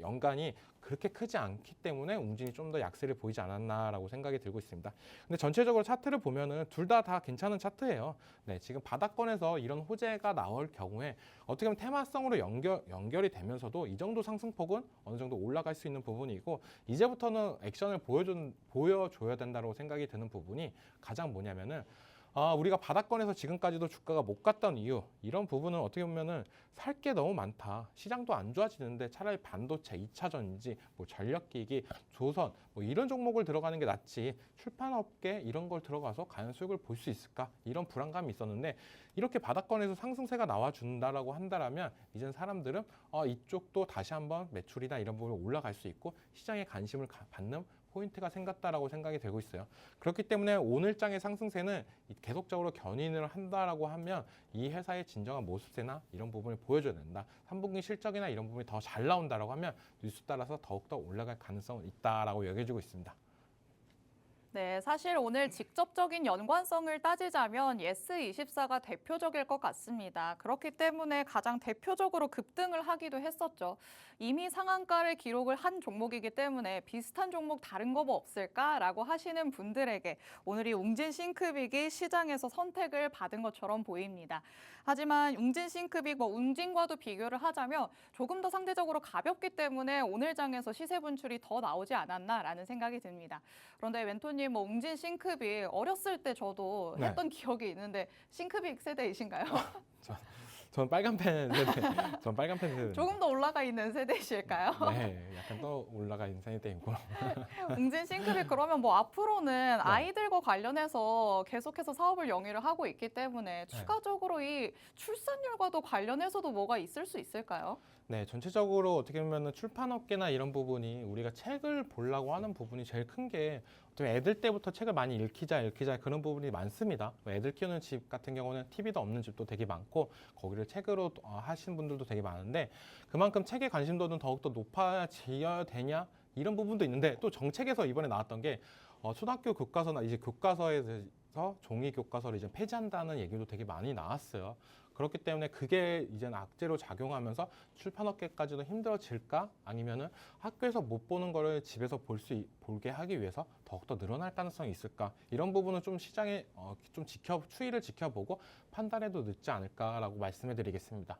연관이 그렇게 크지 않기 때문에 웅진이 좀 더 약세를 보이지 않았나라고 생각이 들고 있습니다. 근데 전체적으로 차트를 보면은 둘 다 괜찮은 차트예요. 네, 지금 바닥권에서 이런 호재가 나올 경우에 어떻게 보면 테마성으로 연결이 되면서도 이 정도 상승폭은 어느 정도 올라갈 수 있는 부분이고 이제부터는 액션을 보여줘야 된다고 생각이 드는 부분이 가장 뭐냐면은 우리가 바닥권에서 지금까지도 주가가 못 갔던 이유 이런 부분은 어떻게 보면은 살 게 너무 많다. 시장도 안 좋아지는데 차라리 반도체, 2차전지, 뭐 전력기기, 조선 뭐 이런 종목을 들어가는 게 낫지 출판업계 이런 걸 들어가서 과연 수익을 볼 수 있을까? 이런 불안감이 있었는데 이렇게 바닥권에서 상승세가 나와준다라고 한다라면 이젠 사람들은 이쪽도 다시 한번 매출이나 이런 부분이 올라갈 수 있고 시장에 관심을 받는 포인트가 생겼다라고 생각이 되고 있어요. 그렇기 때문에 오늘장의 상승세는 계속적으로 견인을 한다라고 하면 이 회사의 진정한 모습세나 이런 부분을 보여줘야 된다. 3분기 실적이나 이런 부분이 더 잘 나온다라고 하면 뉴스 따라서 더욱더 올라갈 가능성은 있다라고 여겨지고 있습니다. 네, 사실 오늘 직접적인 연관성을 따지자면 예스24가 대표적일 것 같습니다. 그렇기 때문에 가장 대표적으로 급등을 하기도 했었죠. 이미 상한가를 기록을 한 종목이기 때문에 비슷한 종목 다른 거 뭐 없을까라고 하시는 분들에게 오늘 이 웅진 싱크빅이 시장에서 선택을 받은 것처럼 보입니다. 하지만 웅진 싱크빅 웅진과도 비교를 하자면 조금 더 상대적으로 가볍기 때문에 오늘 장에서 시세 분출이 더 나오지 않았나라는 생각이 듭니다. 그런데 멘토님 웅진 싱크빅 어렸을 때 저도 네. 했던 기억이 있는데 싱크빅 세대이신가요? 전 빨간 펜 세대. 전 빨간 펜 세대. 조금 더 올라가 있는 세대이실까요? 네, 약간 또 올라가 있는 세대이고. 웅진 싱크빅 그러면 앞으로는 아이들과 관련해서 계속해서 사업을 영위를 하고 있기 때문에 추가적으로 이 출산율과도 관련해서도 뭐가 있을 수 있을까요? 네, 전체적으로 어떻게 보면 출판업계나 이런 부분이 우리가 책을 보려고 하는 부분이 제일 큰 게 애들 때부터 책을 많이 읽히자 그런 부분이 많습니다. 애들 키우는 집 같은 경우는 TV도 없는 집도 되게 많고 거기를 책으로 하시는 분들도 되게 많은데 그만큼 책의 관심도는 더욱더 높아져야 되냐 이런 부분도 있는데 또 정책에서 이번에 나왔던 게 초등학교 교과서나 이제 교과서에서 종이 교과서를 이제 폐지한다는 얘기도 되게 많이 나왔어요. 그렇기 때문에 그게 이제는 악재로 작용하면서 출판업계까지도 힘들어질까? 아니면은 학교에서 못 보는 거를 집에서 보게 하기 위해서 더욱더 늘어날 가능성이 있을까? 이런 부분은 좀 시장에 좀 추이를 지켜보고 판단해도 늦지 않을까라고 말씀해 드리겠습니다.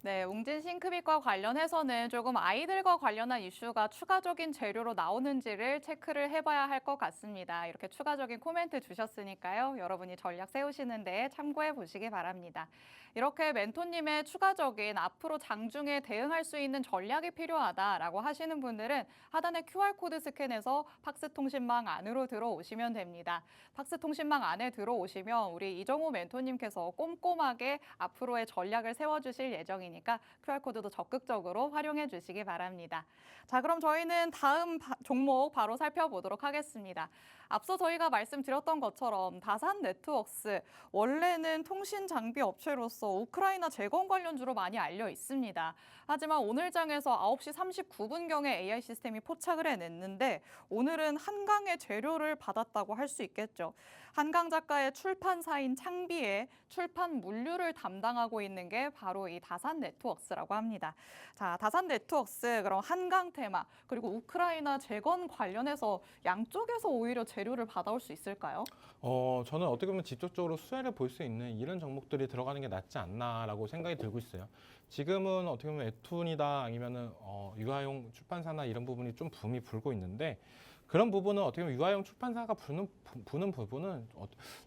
네, 웅진 싱크빅과 관련해서는 조금 아이들과 관련한 이슈가 추가적인 재료로 나오는지를 체크를 해봐야 할 것 같습니다. 이렇게 추가적인 코멘트 주셨으니까요. 여러분이 전략 세우시는데 참고해 보시기 바랍니다. 이렇게 멘토님의 추가적인 앞으로 장중에 대응할 수 있는 전략이 필요하다라고 하시는 분들은 하단의 QR코드 스캔해서 팍스통신망 안으로 들어오시면 됩니다. 팍스통신망 안에 들어오시면 우리 이정호 멘토님께서 꼼꼼하게 앞으로의 전략을 세워주실 예정이니까 QR코드도 적극적으로 활용해 주시기 바랍니다. 자, 그럼 저희는 다음 종목 바로 살펴보도록 하겠습니다. 앞서 저희가 말씀드렸던 것처럼 다산 네트워크스, 원래는 통신 장비 업체로서 우크라이나 재건 관련주로 많이 알려 있습니다. 하지만 오늘 장에서 9시 39분경에 AI 시스템이 포착을 해냈는데 오늘은 한강의 재료를 받았다고 할 수 있겠죠. 한강 작가의 출판사인 창비에 출판 물류를 담당하고 있는 게 바로 이 다산 네트워크스라고 합니다. 자, 다산 네트워크스, 그럼 한강 테마, 그리고 우크라이나 재건 관련해서 양쪽에서 오히려 재료를 받아올 수 있을까요? 저는 어떻게 보면 직접적으로 수혜를 볼 수 있는 이런 종목들이 들어가는 게 낫지 않나라고 생각이 들고 있어요. 지금은 어떻게 보면 웹툰이다 아니면은 유아용 출판사나 이런 부분이 좀 붐이 불고 있는데 그런 부분은 어떻게 보면 유아용 출판사가 부는 부분은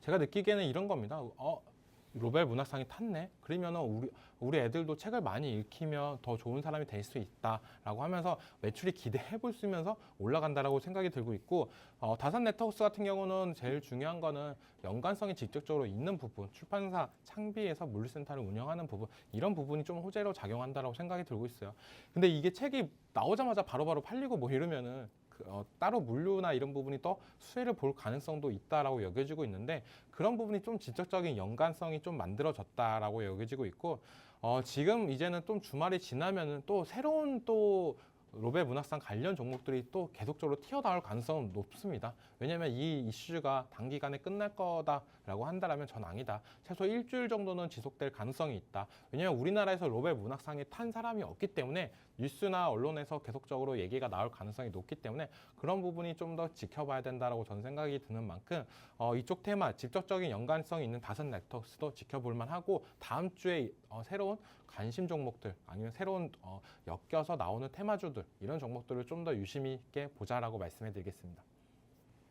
제가 느끼기에는 이런 겁니다. 로벨 문학상이 탔네. 그러면은 우리 애들도 책을 많이 읽히면 더 좋은 사람이 될 수 있다라고 하면서 매출이 기대해 볼 수 있면서 올라간다라고 생각이 들고 있고 다산 네트워크스 같은 경우는 제일 중요한 거는 연관성이 직접적으로 있는 부분, 출판사 창비에서 물류센터를 운영하는 부분 이런 부분이 좀 호재로 작용한다라고 생각이 들고 있어요. 근데 이게 책이 나오자마자 바로바로 팔리고 뭐 이러면은 따로 물류나 이런 부분이 더 수혜를 볼 가능성도 있다라고 여겨지고 있는데 그런 부분이 좀 직접적인 연관성이 좀 만들어졌다라고 여겨지고 있고 지금 이제는 좀 주말이 지나면은 또 새로운 또 로벨 문학상 관련 종목들이 또 계속적으로 튀어나올 가능성은 높습니다. 왜냐하면 이 이슈가 단기간에 끝날 거다라고 한다면 전 아니다. 최소 일주일 정도는 지속될 가능성이 있다. 왜냐하면 우리나라에서 로벨 문학상에 탄 사람이 없기 때문에 뉴스나 언론에서 계속적으로 얘기가 나올 가능성이 높기 때문에 그런 부분이 좀 더 지켜봐야 된다라고 저는 생각이 드는 만큼 이쪽 테마 직접적인 연관성이 있는 다산 네트워크스도 지켜볼 만하고 다음 주에 새로운 관심 종목들 아니면 새로운 엮여서 나오는 테마주들 이런 종목들을 좀 더 유심히 있게 보자라고 말씀해드리겠습니다.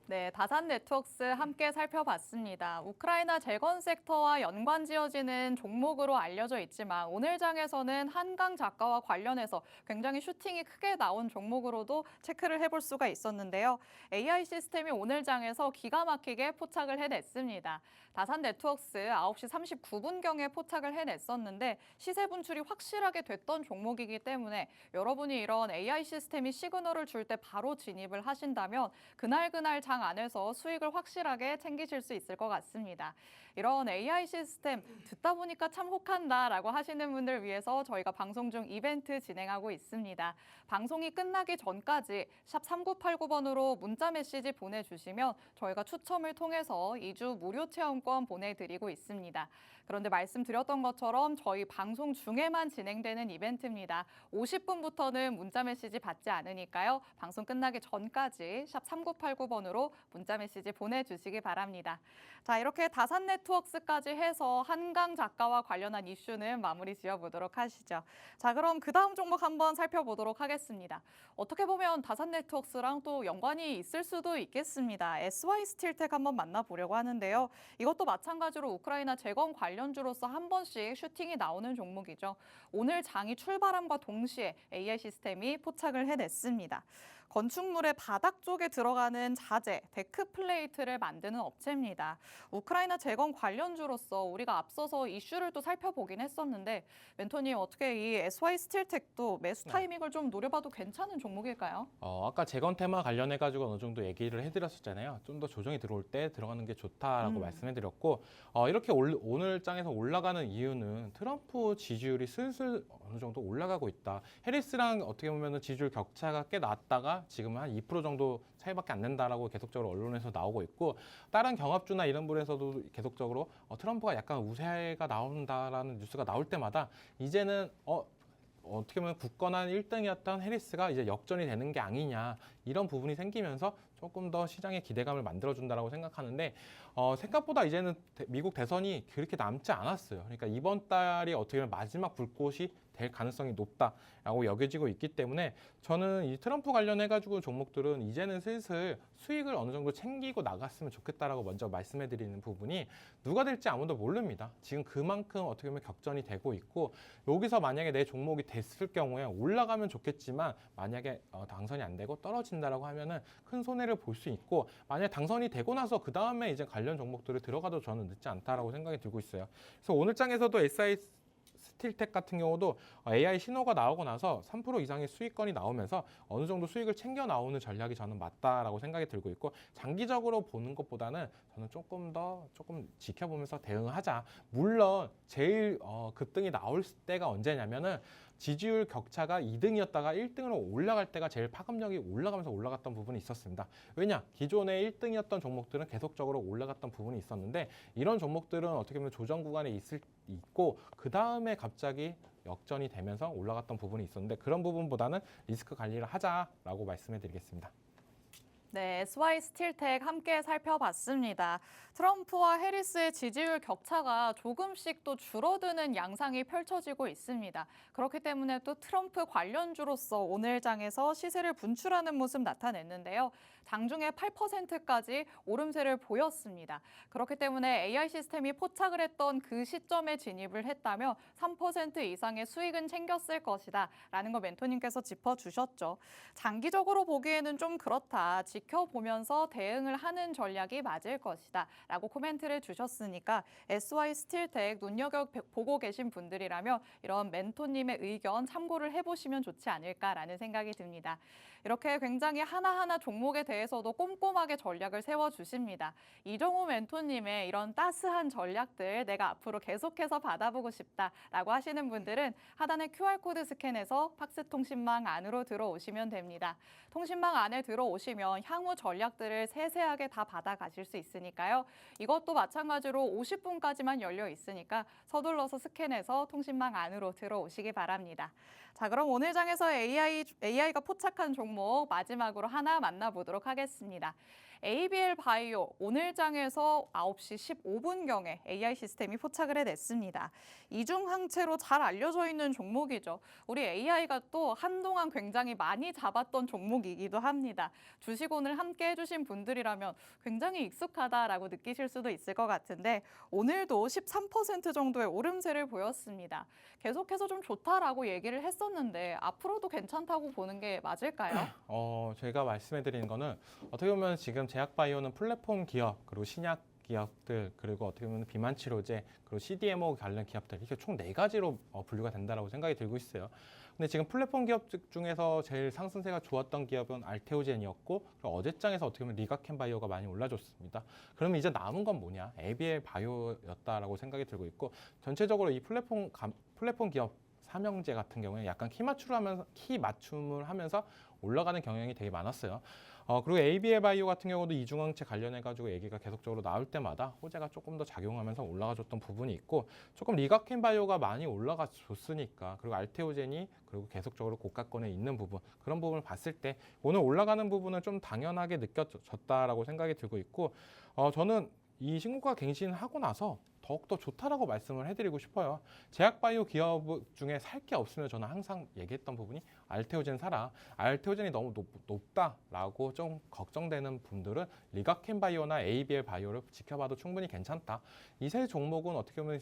네, 다산 네트워크스 함께 살펴봤습니다. 우크라이나 재건 섹터와 연관 지어지는 종목으로 알려져 있지만 오늘 장에서는 한강 작가와 관련해서 굉장히 슈팅이 크게 나온 종목으로도 체크를 해볼 수가 있었는데요. AI 시스템이 오늘 장에서 기가 막히게 포착을 해냈습니다. 다산 네트워크스 9시 39분경에 포착을 해냈었는데 시세 분출이 확실하게 됐던 종목이기 때문에 여러분이 이런 AI 시스템이 시그널을 줄 때 바로 진입을 하신다면 그날 장 안에서 수익을 확실하게 챙기실 수 있을 것 같습니다. 이런 AI 시스템 듣다 보니까 참 혹한다라고 하시는 분들 위해서 저희가 방송 중 이벤트 진행하고 있습니다. 방송이 끝나기 전까지 샵 3989번으로 문자 메시지 보내주시면 저희가 추첨을 통해서 2주 무료 체험권 보내드리고 있습니다. 그런데 말씀드렸던 것처럼 저희 방송 중에만 진행되는 이벤트입니다. 50분부터는 문자 메시지 받지 않으니까요. 방송 끝나기 전까지 샵 3989번으로 문자 메시지 보내주시기 바랍니다. 자, 이렇게 다산 네트워크스까지 해서 한강 작가와 관련한 이슈는 마무리 지어보도록 하시죠. 자, 그럼 그 다음 종목 한번 살펴보도록 하겠습니다. 어떻게 보면 다산 네트워크스랑 또 연관이 있을 수도 있겠습니다. SY 스틸텍 한번 만나보려고 하는데요. 이것도 마찬가지로 우크라이나 재건 관련주로서 한 번씩 슈팅이 나오는 종목이죠. 오늘 장이 출발함과 동시에 AI 시스템이 포착을 해냈습니다. 건축물의 바닥 쪽에 들어가는 자재, 데크 플레이트를 만드는 업체입니다. 우크라이나 재건 관련주로서 우리가 앞서서 이슈를 또 살펴보긴 했었는데 멘토님 어떻게 이 SY 스틸텍도 매수 타이밍을 좀 노려봐도 괜찮은 종목일까요? 아까 재건 테마 관련해가지고 어느 정도 얘기를 해드렸었잖아요. 좀 더 조정이 들어올 때 들어가는 게 좋다라고 말씀해드렸고 이렇게 오늘 장에서 올라가는 이유는 트럼프 지지율이 슬슬 어느 정도 올라가고 있다. 해리스랑 어떻게 보면 지지율 격차가 꽤 났다가 지금은 한 2% 정도 차이밖에 안 난다라고 계속적으로 언론에서 나오고 있고 다른 경합주나 이런 부분에서도 계속적으로 트럼프가 약간 우세가 나온다라는 뉴스가 나올 때마다 이제는 어떻게 보면 굳건한 1등이었던 해리스가 이제 역전이 되는 게 아니냐 이런 부분이 생기면서 조금 더 시장의 기대감을 만들어준다라고 생각하는데 생각보다 이제는 미국 대선이 그렇게 남지 않았어요. 그러니까 이번 달이 어떻게 보면 마지막 불꽃이 될 가능성이 높다라고 여겨지고 있기 때문에 저는 이 트럼프 관련해가지고 종목들은 이제는 슬슬 수익을 어느 정도 챙기고 나갔으면 좋겠다라고 먼저 말씀해드리는 부분이 누가 될지 아무도 모릅니다. 지금 그만큼 어떻게 보면 격전이 되고 있고 여기서 만약에 내 종목이 됐을 경우에 올라가면 좋겠지만 만약에 당선이 안 되고 떨어진다라고 하면은 큰 손해를 볼 수 있고 만약에 당선이 되고 나서 그 다음에 이제 관련 종목들을 들어가도 저는 늦지 않다라고 생각이 들고 있어요. 그래서 오늘 장에서도 SI 스틸텍 같은 경우도 AI 신호가 나오고 나서 3% 이상의 수익권이 나오면서 어느 정도 수익을 챙겨 나오는 전략이 저는 맞다라고 생각이 들고 있고, 장기적으로 보는 것보다는 저는 조금 지켜보면서 대응하자. 물론 제일 급등이 나올 때가 언제냐면은 지지율 격차가 2등이었다가 1등으로 올라갈 때가 제일 파급력이 올라가면서 올라갔던 부분이 있었습니다. 왜냐? 기존에 1등이었던 종목들은 계속적으로 올라갔던 부분이 있었는데, 이런 종목들은 어떻게 보면 조정 구간에 있고 그 다음에 갑자기 역전이 되면서 올라갔던 부분이 있었는데, 그런 부분보다는 리스크 관리를 하자라고 말씀해 드리겠습니다. 네, SY 스틸텍 함께 살펴봤습니다. 트럼프와 해리스의 지지율 격차가 조금씩 또 줄어드는 양상이 펼쳐지고 있습니다. 그렇기 때문에 또 트럼프 관련주로서 오늘 장에서 시세를 분출하는 모습 나타냈는데요. 장중에 8%까지 오름세를 보였습니다. 그렇기 때문에 AI 시스템이 포착을 했던 그 시점에 진입을 했다면 3% 이상의 수익은 챙겼을 것이다 라는 거 멘토님께서 짚어주셨죠. 장기적으로 보기에는 좀 그렇다. 지켜보면서 대응을 하는 전략이 맞을 것이다 라고 코멘트를 주셨으니까 SY 스틸텍 눈여겨보고 계신 분들이라면 이런 멘토님의 의견 참고를 해보시면 좋지 않을까라는 생각이 듭니다. 이렇게 굉장히 하나하나 종목에 대해서도 꼼꼼하게 전략을 세워주십니다. 이정호 멘토님의 이런 따스한 전략들 내가 앞으로 계속해서 받아보고 싶다라고 하시는 분들은 하단의 QR코드 스캔해서 팍스통신망 안으로 들어오시면 됩니다. 통신망 안에 들어오시면 향후 전략들을 세세하게 다 받아가실 수 있으니까요. 이것도 마찬가지로 50분까지만 열려 있으니까 서둘러서 스캔해서 통신망 안으로 들어오시기 바랍니다. 자, 그럼 오늘 장에서 AI가 포착한 종목 마지막으로 하나 만나보도록 하겠습니다. ABL 바이오 오늘 장에서 9시 15분경에 AI 시스템이 포착을 해냈습니다. 이중항체로 잘 알려져 있는 종목이죠. 우리 AI가 또 한동안 굉장히 많이 잡았던 종목이기도 합니다. 주식 오늘 함께 해주신 분들이라면 굉장히 익숙하다라고 느끼실 수도 있을 것 같은데 오늘도 13% 정도의 오름세를 보였습니다. 계속해서 좀 좋다라고 얘기를 했었는데 앞으로도 괜찮다고 보는 게 맞을까요? 제가 말씀해드리는 거는 어떻게 보면 지금 제약바이오는 플랫폼 기업, 그리고 신약 기업들, 그리고 어떻게 보면 비만 치료제, 그리고 CDMO 관련 기업들, 이렇게 총 4가지로 분류가 된다라고 생각이 들고 있어요. 근데 지금 플랫폼 기업 중에서 제일 상승세가 좋았던 기업은 알테오젠이었고, 그리고 어제장에서 어떻게 보면 리가켄 바이오가 많이 올라줬습니다. 그러면 이제 남은 건 뭐냐? ABL 바이오였다라고 생각이 들고 있고, 전체적으로 이 플랫폼 기업 삼형제 같은 경우에 약간 키 맞춤을 하면서 올라가는 경향이 되게 많았어요. 그리고 ABL 바이오 같은 경우도 이중항체 관련해가지고 얘기가 계속적으로 나올 때마다 호재가 조금 더 작용하면서 올라가줬던 부분이 있고, 조금 리가켄 바이오가 많이 올라가줬으니까, 그리고 알테오젠이 그리고 계속적으로 고가권에 있는 부분, 그런 부분을 봤을 때 오늘 올라가는 부분은 좀 당연하게 느껴졌다라고 생각이 들고 있고, 저는 이 신고가 갱신하고 나서 더욱더 좋다라고 말씀을 해드리고 싶어요. 제약바이오 기업 중에 살 게 없으면 저는 항상 얘기했던 부분이 알테오젠 사라. 알테오젠이 너무 높다라고 좀 걱정되는 분들은 리가켄 바이오나 ABL 바이오를 지켜봐도 충분히 괜찮다. 이 세 종목은 어떻게 보면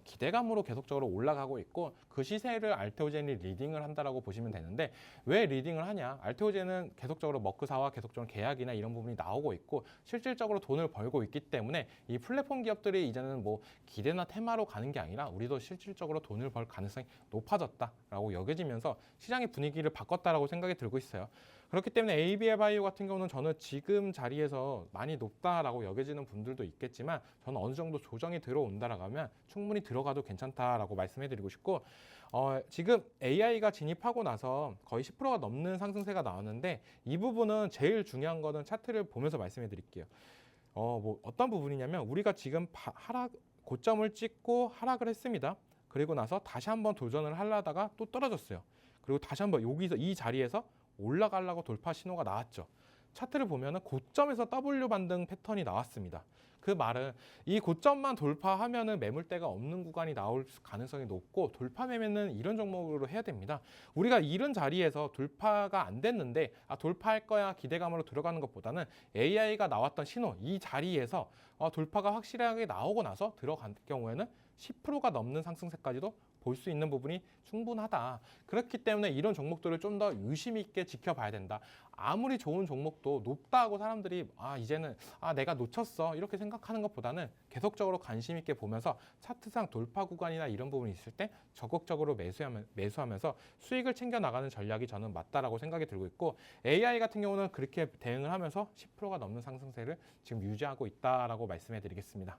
기대감으로 계속적으로 올라가고 있고, 그 시세를 알테오젠이 리딩을 한다라고 보시면 되는데, 왜 리딩을 하냐? 알테오젠은 계속적으로 머크사와 계속적으로 계약이나 이런 부분이 나오고 있고 실질적으로 돈을 벌고 있기 때문에 이 플랫폼 기업들이 이제는 뭐 기대나 테마로 가는 게 아니라 우리도 실질적으로 돈을 벌 가능성이 높아졌다라고 여겨지면서 시장의 분위기를 바꿨다라고 생각이 들고 있어요. 그렇기 때문에 ABL 바이오 같은 경우는 저는 지금 자리에서 많이 높다라고 여겨지는 분들도 있겠지만, 저는 어느 정도 조정이 들어온다라고 하면 충분히 들어가도 괜찮다라고 말씀해드리고 싶고, 지금 AI가 진입하고 나서 거의 10%가 넘는 상승세가 나왔는데, 이 부분은 제일 중요한 거는 차트를 보면서 말씀해드릴게요. 어떤 부분이냐면, 우리가 지금 고점을 찍고 하락을 했습니다. 그리고 나서 다시 한번 도전을 하려다가 또 떨어졌어요. 그리고 다시 한번 여기서 이 자리에서 올라가려고 돌파 신호가 나왔죠. 차트를 보면은 고점에서 W 반등 패턴이 나왔습니다. 그 말은 이 고점만 돌파하면은 매물대가 없는 구간이 나올 가능성이 높고, 돌파 매매는 이런 종목으로 해야 됩니다. 우리가 이런 자리에서 돌파가 안 됐는데 돌파할 거야 기대감으로 들어가는 것보다는 AI가 나왔던 신호, 이 자리에서 돌파가 확실하게 나오고 나서 들어간 경우에는 10%가 넘는 상승세까지도 볼 수 있는 부분이 충분하다. 그렇기 때문에 이런 종목들을 좀 더 유심 있게 지켜봐야 된다. 아무리 좋은 종목도 높다고 사람들이 이제는 내가 놓쳤어 이렇게 생각하는 것보다는 계속적으로 관심 있게 보면서 차트상 돌파 구간이나 이런 부분이 있을 때 적극적으로 매수하면서 수익을 챙겨 나가는 전략이 저는 맞다라고 생각이 들고 있고, AI 같은 경우는 그렇게 대응을 하면서 10%가 넘는 상승세를 지금 유지하고 있다라고 말씀해 드리겠습니다.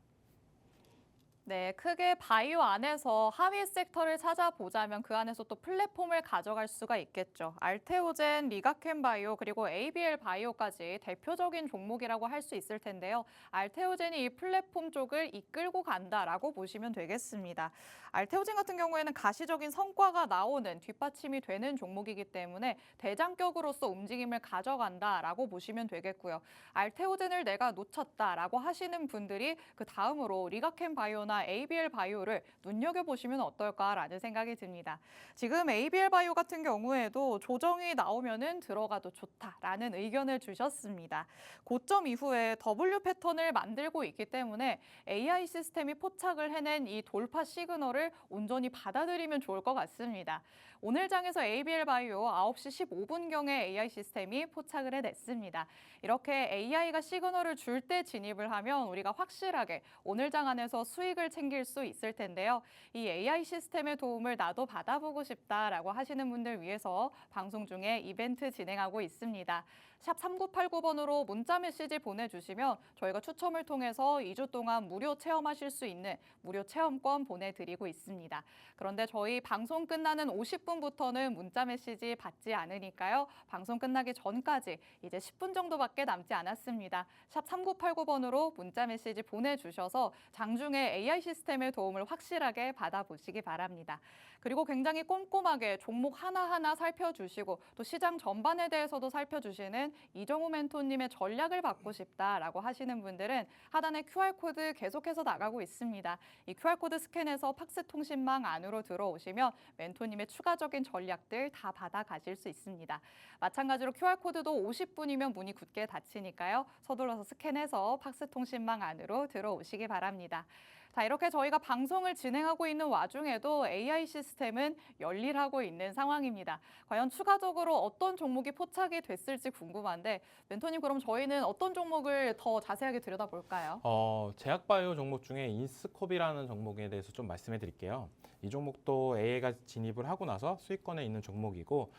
네, 크게 바이오 안에서 하위 섹터를 찾아보자면 그 안에서 또 플랫폼을 가져갈 수가 있겠죠. 알테오젠, 리가켄 바이오, 그리고 ABL 바이오까지 대표적인 종목이라고 할 수 있을 텐데요. 알테오젠이 이 플랫폼 쪽을 이끌고 간다라고 보시면 되겠습니다. 알테오젠 같은 경우에는 가시적인 성과가 나오는 뒷받침이 되는 종목이기 때문에 대장격으로서 움직임을 가져간다라고 보시면 되겠고요. 알테오젠을 내가 놓쳤다라고 하시는 분들이 그 다음으로 리가켄 바이오나 ABL 바이오를 눈여겨보시면 어떨까라는 생각이 듭니다. 지금 ABL 바이오 같은 경우에도 조정이 나오면은 들어가도 좋다라는 의견을 주셨습니다. 고점 이후에 W 패턴을 만들고 있기 때문에 AI 시스템이 포착을 해낸 이 돌파 시그널을 온전히 받아들이면 좋을 것 같습니다. 오늘 장에서 ABL 바이오 9시 15분경에 AI 시스템이 포착을 해냈습니다. 이렇게 AI가 시그널을 줄 때 진입을 하면 우리가 확실하게 오늘 장 안에서 수익을 챙길 수 있을 텐데요. 이 AI 시스템의 도움을 나도 받아보고 싶다라고 하시는 분들 위해서 방송 중에 이벤트 진행하고 있습니다. 샵 3989번으로 문자 메시지 보내주시면 저희가 추첨을 통해서 2주 동안 무료 체험하실 수 있는 무료 체험권 보내드리고 있습니다. 그런데 저희 방송 끝나는 50분부터는 문자 메시지 받지 않으니까요. 방송 끝나기 전까지 이제 10분 정도밖에 남지 않았습니다. 샵 3989번으로 문자 메시지 보내주셔서 장중에 AI 시스템의 도움을 확실하게 받아보시기 바랍니다. 그리고 굉장히 꼼꼼하게 종목 하나하나 살펴주시고 또 시장 전반에 대해서도 살펴주시는 이정우 멘토님의 전략을 받고 싶다라고 하시는 분들은 하단에 QR코드 계속해서 나가고 있습니다. 이 QR코드 스캔해서 팍스통신망 안으로 들어오시면 멘토님의 추가적인 전략들 다 받아 가실 수 있습니다. 마찬가지로 QR코드도 50분이면 문이 굳게 닫히니까요. 서둘러서 스캔해서 팍스통신망 안으로 들어오시기 바랍니다. 자, 이렇게 저희가 방송을 진행하고 있는 와중에도 AI 시스템은 열일하고 있는 상황입니다. 과연 추가적으로 어떤 종목이 포착이 됐을지 궁금한데 멘토님, 그럼 저희는 어떤 종목을 더 자세하게 들여다볼까요? 제약바이오 종목 중에 인스콥이라는 종목에 대해서 좀 말씀해 드릴게요. 이 종목도 AI가 진입을 하고 나서 수익권에 있는 종목이고,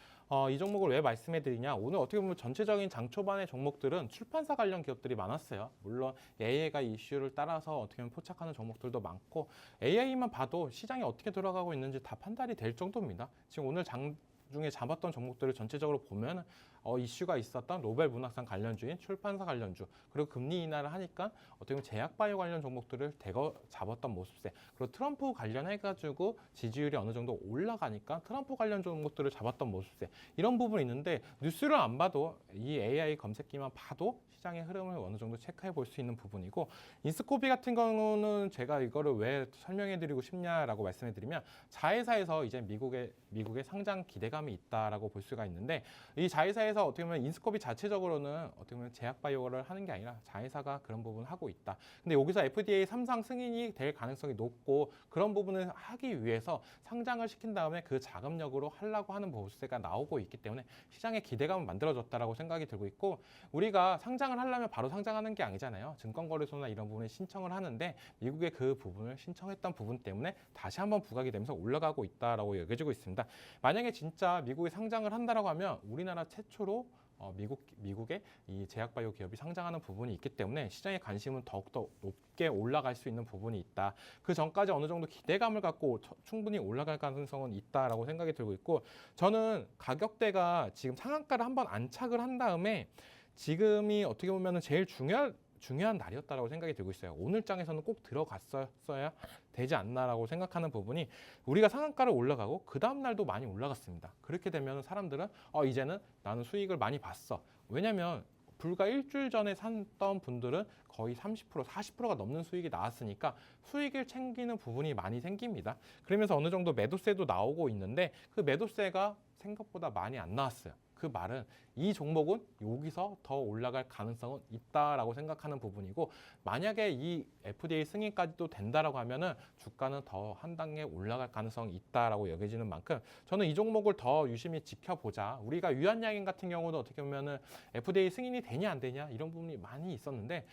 이 종목을 왜 말씀해 드리냐, 오늘 어떻게 보면 전체적인 장 초반의 종목들은 출판사 관련 기업들이 많았어요. 물론 AI가 이슈를 따라서 어떻게 보면 포착하는 종목들도 많고, AI만 봐도 시장이 어떻게 돌아가고 있는지 다 판단이 될 정도입니다. 지금 오늘 장 중에 잡았던 종목들을 전체적으로 보면 이슈가 있었던 노벨 문학상 관련주인, 출판사 관련주, 그리고 금리 인하를 하니까 어떻게 보면 제약바이오 관련 종목들을 대거 잡았던 모습세, 그리고 트럼프 관련해가지고 지지율이 어느 정도 올라가니까 트럼프 관련 종목들을 잡았던 모습세, 이런 부분이 있는데 뉴스를 안 봐도 이 AI 검색기만 봐도 시장의 흐름을 어느 정도 체크해 볼 수 있는 부분이고, 인스코비 같은 경우는 제가 이거를 왜 설명해 드리고 싶냐라고 말씀해 드리면, 자회사에서 이제 미국의 상장 기대감이 있다라고 볼 수가 있는데, 이 자회사에서 어떻게 보면 인스코비 자체적으로는 어떻게 보면 제약바이오를 하는 게 아니라 자회사가 그런 부분을 하고 있다. 근데 여기서 FDA 3상 승인이 될 가능성이 높고, 그런 부분을 하기 위해서 상장을 시킨 다음에 그 자금력으로 하려고 하는 모습세가 나오고 있기 때문에 시장의 기대감을 만들어줬다라고 생각이 들고 있고, 우리가 상장을 하려면 바로 상장하는 게 아니잖아요. 증권거래소나 이런 부분에 신청을 하는데 미국의 그 부분을 신청했던 부분 때문에 다시 한번 부각이 되면서 올라가고 있다라고 여겨지고 있습니다. 만약에 진짜 미국에 상장을 한다라고 하면 우리나라 최초로 미국의 이 제약바이오 기업이 상장하는 부분이 있기 때문에 시장의 관심은 더욱더 높게 올라갈 수 있는 부분이 있다. 그 전까지 어느 정도 기대감을 갖고 충분히 올라갈 가능성은 있다라고 생각이 들고 있고, 저는 가격대가 지금 상한가를 한번 안착을 한 다음에 지금이 어떻게 보면 제일 중요한 날이었다라고 생각이 들고 있어요. 오늘 장에서는 꼭 들어갔어야 되지 않나라고 생각하는 부분이, 우리가 상한가를 올라가고 그 다음 날도 많이 올라갔습니다. 그렇게 되면 사람들은 이제는 나는 수익을 많이 봤어. 왜냐면 불과 일주일 전에 샀던 분들은 거의 30%, 40%가 넘는 수익이 나왔으니까 수익을 챙기는 부분이 많이 생깁니다. 그러면서 어느 정도 매도세도 나오고 있는데 그 매도세가 생각보다 많이 안 나왔어요. 그 말은 이 종목은 여기서 더 올라갈 가능성은 있다라고 생각하는 부분이고, 만약에 이 FDA 승인까지도 된다라고 하면은 주가는 더 한 단계 올라갈 가능성이 있다라고 여겨지는 만큼 저는 이 종목을 더 유심히 지켜보자. 우리가 유한양행 같은 경우도 어떻게 보면은 FDA 승인이 되냐 안 되냐 이런 부분이 많이 있었는데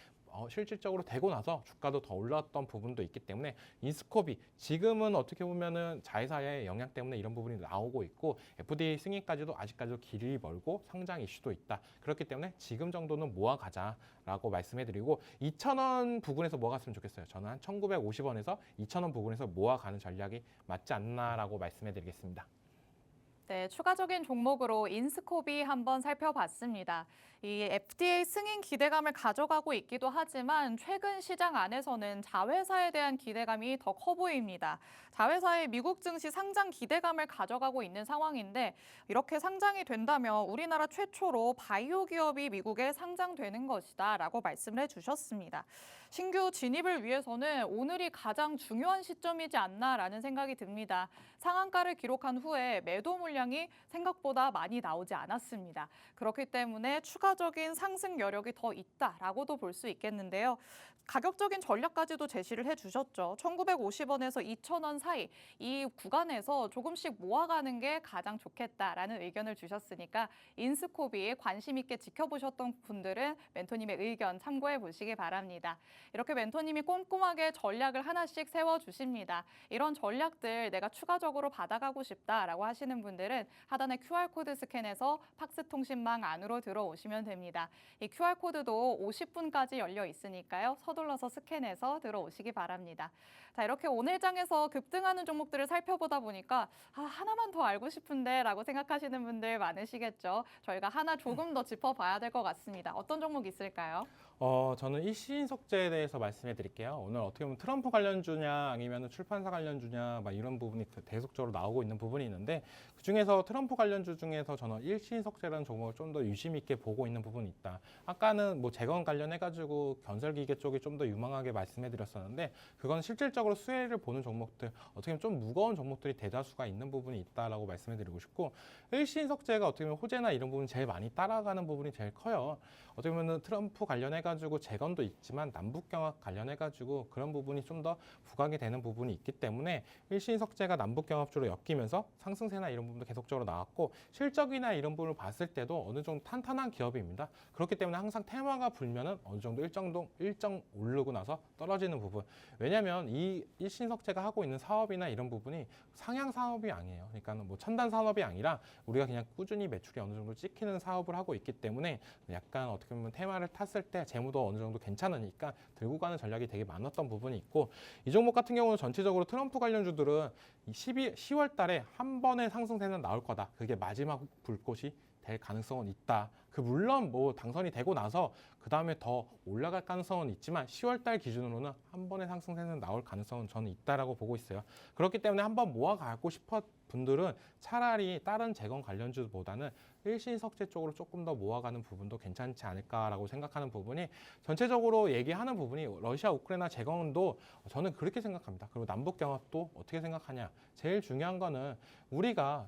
실질적으로 되고 나서 주가도 더 올랐던 부분도 있기 때문에 인스코비 지금은 어떻게 보면은 자회사의 영향 때문에 이런 부분이 나오고 있고 FDA 승인까지도 아직까지도 길이 멀고 상장 이슈도 있다. 그렇기 때문에 지금 정도는 모아가자라고 말씀해드리고 2,000원 부근에서 모아갔으면 좋겠어요. 저는 한 1,950원에서 2,000원 부근에서 모아가는 전략이 맞지 않나라고 말씀해드리겠습니다. 네, 추가적인 종목으로 인스코비 한번 살펴봤습니다. 이 FDA 승인 기대감을 가져가고 있기도 하지만 최근 시장 안에서는 자회사에 대한 기대감이 더 커 보입니다. 자회사의 미국 증시 상장 기대감을 가져가고 있는 상황인데 이렇게 상장이 된다면 우리나라 최초로 바이오 기업이 미국에 상장되는 것이다 라고 말씀을 해주셨습니다. 신규 진입을 위해서는 오늘이 가장 중요한 시점이지 않나라는 생각이 듭니다. 상한가를 기록한 후에 매도 물량이 생각보다 많이 나오지 않았습니다. 그렇기 때문에 추가적인 상승 여력이 더 있다라고도 볼 수 있겠는데요. 가격적인 전략까지도 제시를 해주셨죠. 1,950원에서 2,000원 사이 이 구간에서 조금씩 모아가는 게 가장 좋겠다라는 의견을 주셨으니까 인스코비 관심 있게 지켜보셨던 분들은 멘토님의 의견 참고해 보시기 바랍니다. 이렇게 멘토님이 꼼꼼하게 전략을 하나씩 세워주십니다. 이런 전략들 내가 추가적으로 받아가고 싶다라고 하시는 분들은 하단의 QR코드 스캔해서 팍스통신망 안으로 들어오시면 됩니다. 이 QR코드도 50분까지 열려 있으니까요. 서둘러서 스캔해서 들어오시기 바랍니다. 자, 이렇게 오늘 장에서 급등하는 종목들을 살펴보다 보니까 하나만 더 알고 싶은데 라고 생각하시는 분들 많으시겠죠. 저희가 하나 조금 더 짚어봐야 될 것 같습니다. 어떤 종목 있을까요? 저는 일신석재에 대해서 말씀해 드릴게요. 오늘 어떻게 보면 트럼프 관련주냐 아니면 출판사 관련주냐 막 이런 부분이 계속적으로 나오고 있는 부분이 있는데 그중에서 트럼프 관련주 중에서 저는 일신석재라는 종목을 좀 더 유심 있게 보고 있는 부분이 있다. 아까는 뭐 재건 관련해가지고 건설기계 쪽이 좀 더 유망하게 말씀해 드렸었는데 그건 실질적으로 수혜를 보는 종목들 어떻게 보면 좀 무거운 종목들이 대다수가 있는 부분이 있다라고 말씀해 드리고 싶고 일신석재가 어떻게 보면 호재나 이런 부분 제일 많이 따라가는 부분이 제일 커요. 어떻게 보면 트럼프 관련해가지고 재건도 있지만 남북경합 관련해가지고 그런 부분이 좀 더 부각이 되는 부분이 있기 때문에 일신석재가 남북경합주로 엮이면서 상승세나 이런 부분도 계속적으로 나왔고 실적이나 이런 부분을 봤을 때도 어느 정도 탄탄한 기업입니다. 그렇기 때문에 항상 테마가 불면은 어느 정도 일정 오르고 나서 떨어지는 부분. 왜냐하면 이 일신석재가 하고 있는 사업이나 이런 부분이 상향 사업이 아니에요. 그러니까 뭐 첨단 산업이 아니라 우리가 그냥 꾸준히 매출이 어느 정도 찍히는 사업을 하고 있기 때문에 약간 어떻게 보면 테마를 탔을 때 재무도 어느 정도 괜찮으니까 들고 가는 전략이 되게 많았던 부분이 있고 이 종목 같은 경우는 전체적으로 트럼프 관련주들은 10월 달에 한 번의 상승세는 나올 거다. 그게 마지막 불꽃이 될 가능성은 있다. 물론 뭐 당선이 되고 나서 그 다음에 더 올라갈 가능성은 있지만 10월 달 기준으로는 한 번의 상승세는 나올 가능성은 저는 있다라고 보고 있어요. 그렇기 때문에 한번 모아가고 싶어 분들은 차라리 다른 재건 관련주보다는 일신석재 쪽으로 조금 더 모아가는 부분도 괜찮지 않을까라고 생각하는 부분이 전체적으로 얘기하는 부분이 러시아 우크라이나 재건도 저는 그렇게 생각합니다. 그리고 남북경합도 어떻게 생각하냐. 제일 중요한 거는 우리가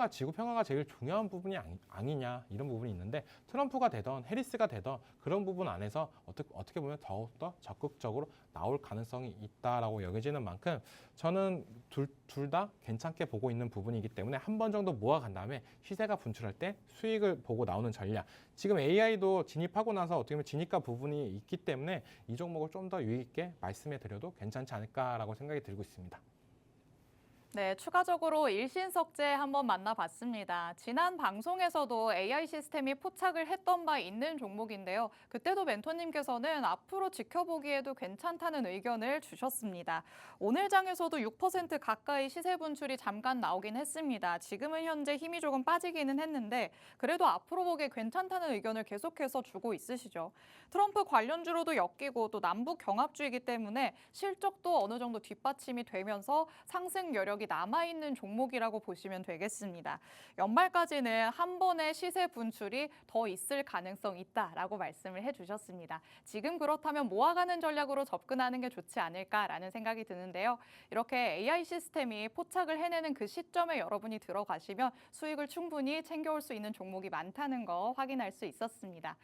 지구 평화가 제일 중요한 부분이 아니냐 이런 부분이 있는데 트럼프가 되던 해리스가 되던 그런 부분 안에서 어떻게 보면 더욱더 적극적으로 나올 가능성이 있다라고 여겨지는 만큼 저는 둘 다 괜찮게 보고 있는 부분이기 때문에 한 번 정도 모아간 다음에 시세가 분출할 때 수익을 보고 나오는 전략. 지금 AI도 진입하고 나서 어떻게 보면 진입가 부분이 있기 때문에 이 종목을 좀 더 유의 있게 말씀해 드려도 괜찮지 않을까라고 생각이 들고 있습니다. 네, 추가적으로 일신석재 한번 만나봤습니다. 지난 방송에서도 AI 시스템이 포착을 했던 바 있는 종목인데요. 그때도 멘토님께서는 앞으로 지켜보기에도 괜찮다는 의견을 주셨습니다. 오늘 장에서도 6% 가까이 시세 분출이 잠깐 나오긴 했습니다. 지금은 현재 힘이 조금 빠지기는 했는데 그래도 앞으로 보기에 괜찮다는 의견을 계속해서 주고 있으시죠. 트럼프 관련주로도 엮이고 또 남북 경합주이기 때문에 실적도 어느 정도 뒷받침이 되면서 상승 여력이 실적이 남아있는 종목이라고 보시면 되겠습니다. 연말까지는 한 번의 시세 분출이 더 있을 가능성 있다라고 말씀을 해주셨습니다. 지금 그렇다면 모아가는 전략으로 접근하는 게 좋지 않을까라는 생각이 드는데요. 이렇게 AI 시스템이 포착을 해내는 그 시점에 여러분이 들어가시면 수익을 충분히 챙겨올 수 있는 종목이 많다는 거 확인할 수 있었습니다.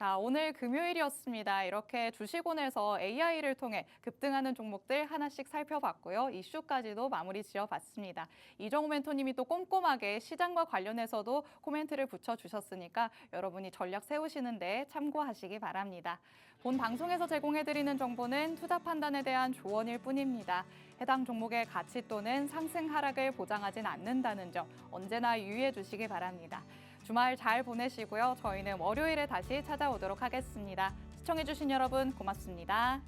자, 오늘 금요일이었습니다. 이렇게 주식원에서 AI를 통해 급등하는 종목들 하나씩 살펴봤고요. 이슈까지도 마무리 지어봤습니다. 이정우 멘토님이 또 꼼꼼하게 시장과 관련해서도 코멘트를 붙여주셨으니까 여러분이 전략 세우시는데 참고하시기 바랍니다. 본 방송에서 제공해드리는 정보는 투자 판단에 대한 조언일 뿐입니다. 해당 종목의 가치 또는 상승 하락을 보장하진 않는다는 점 언제나 유의해 주시기 바랍니다. 주말 잘 보내시고요. 저희는 월요일에 다시 찾아오도록 하겠습니다. 시청해주신 여러분 고맙습니다.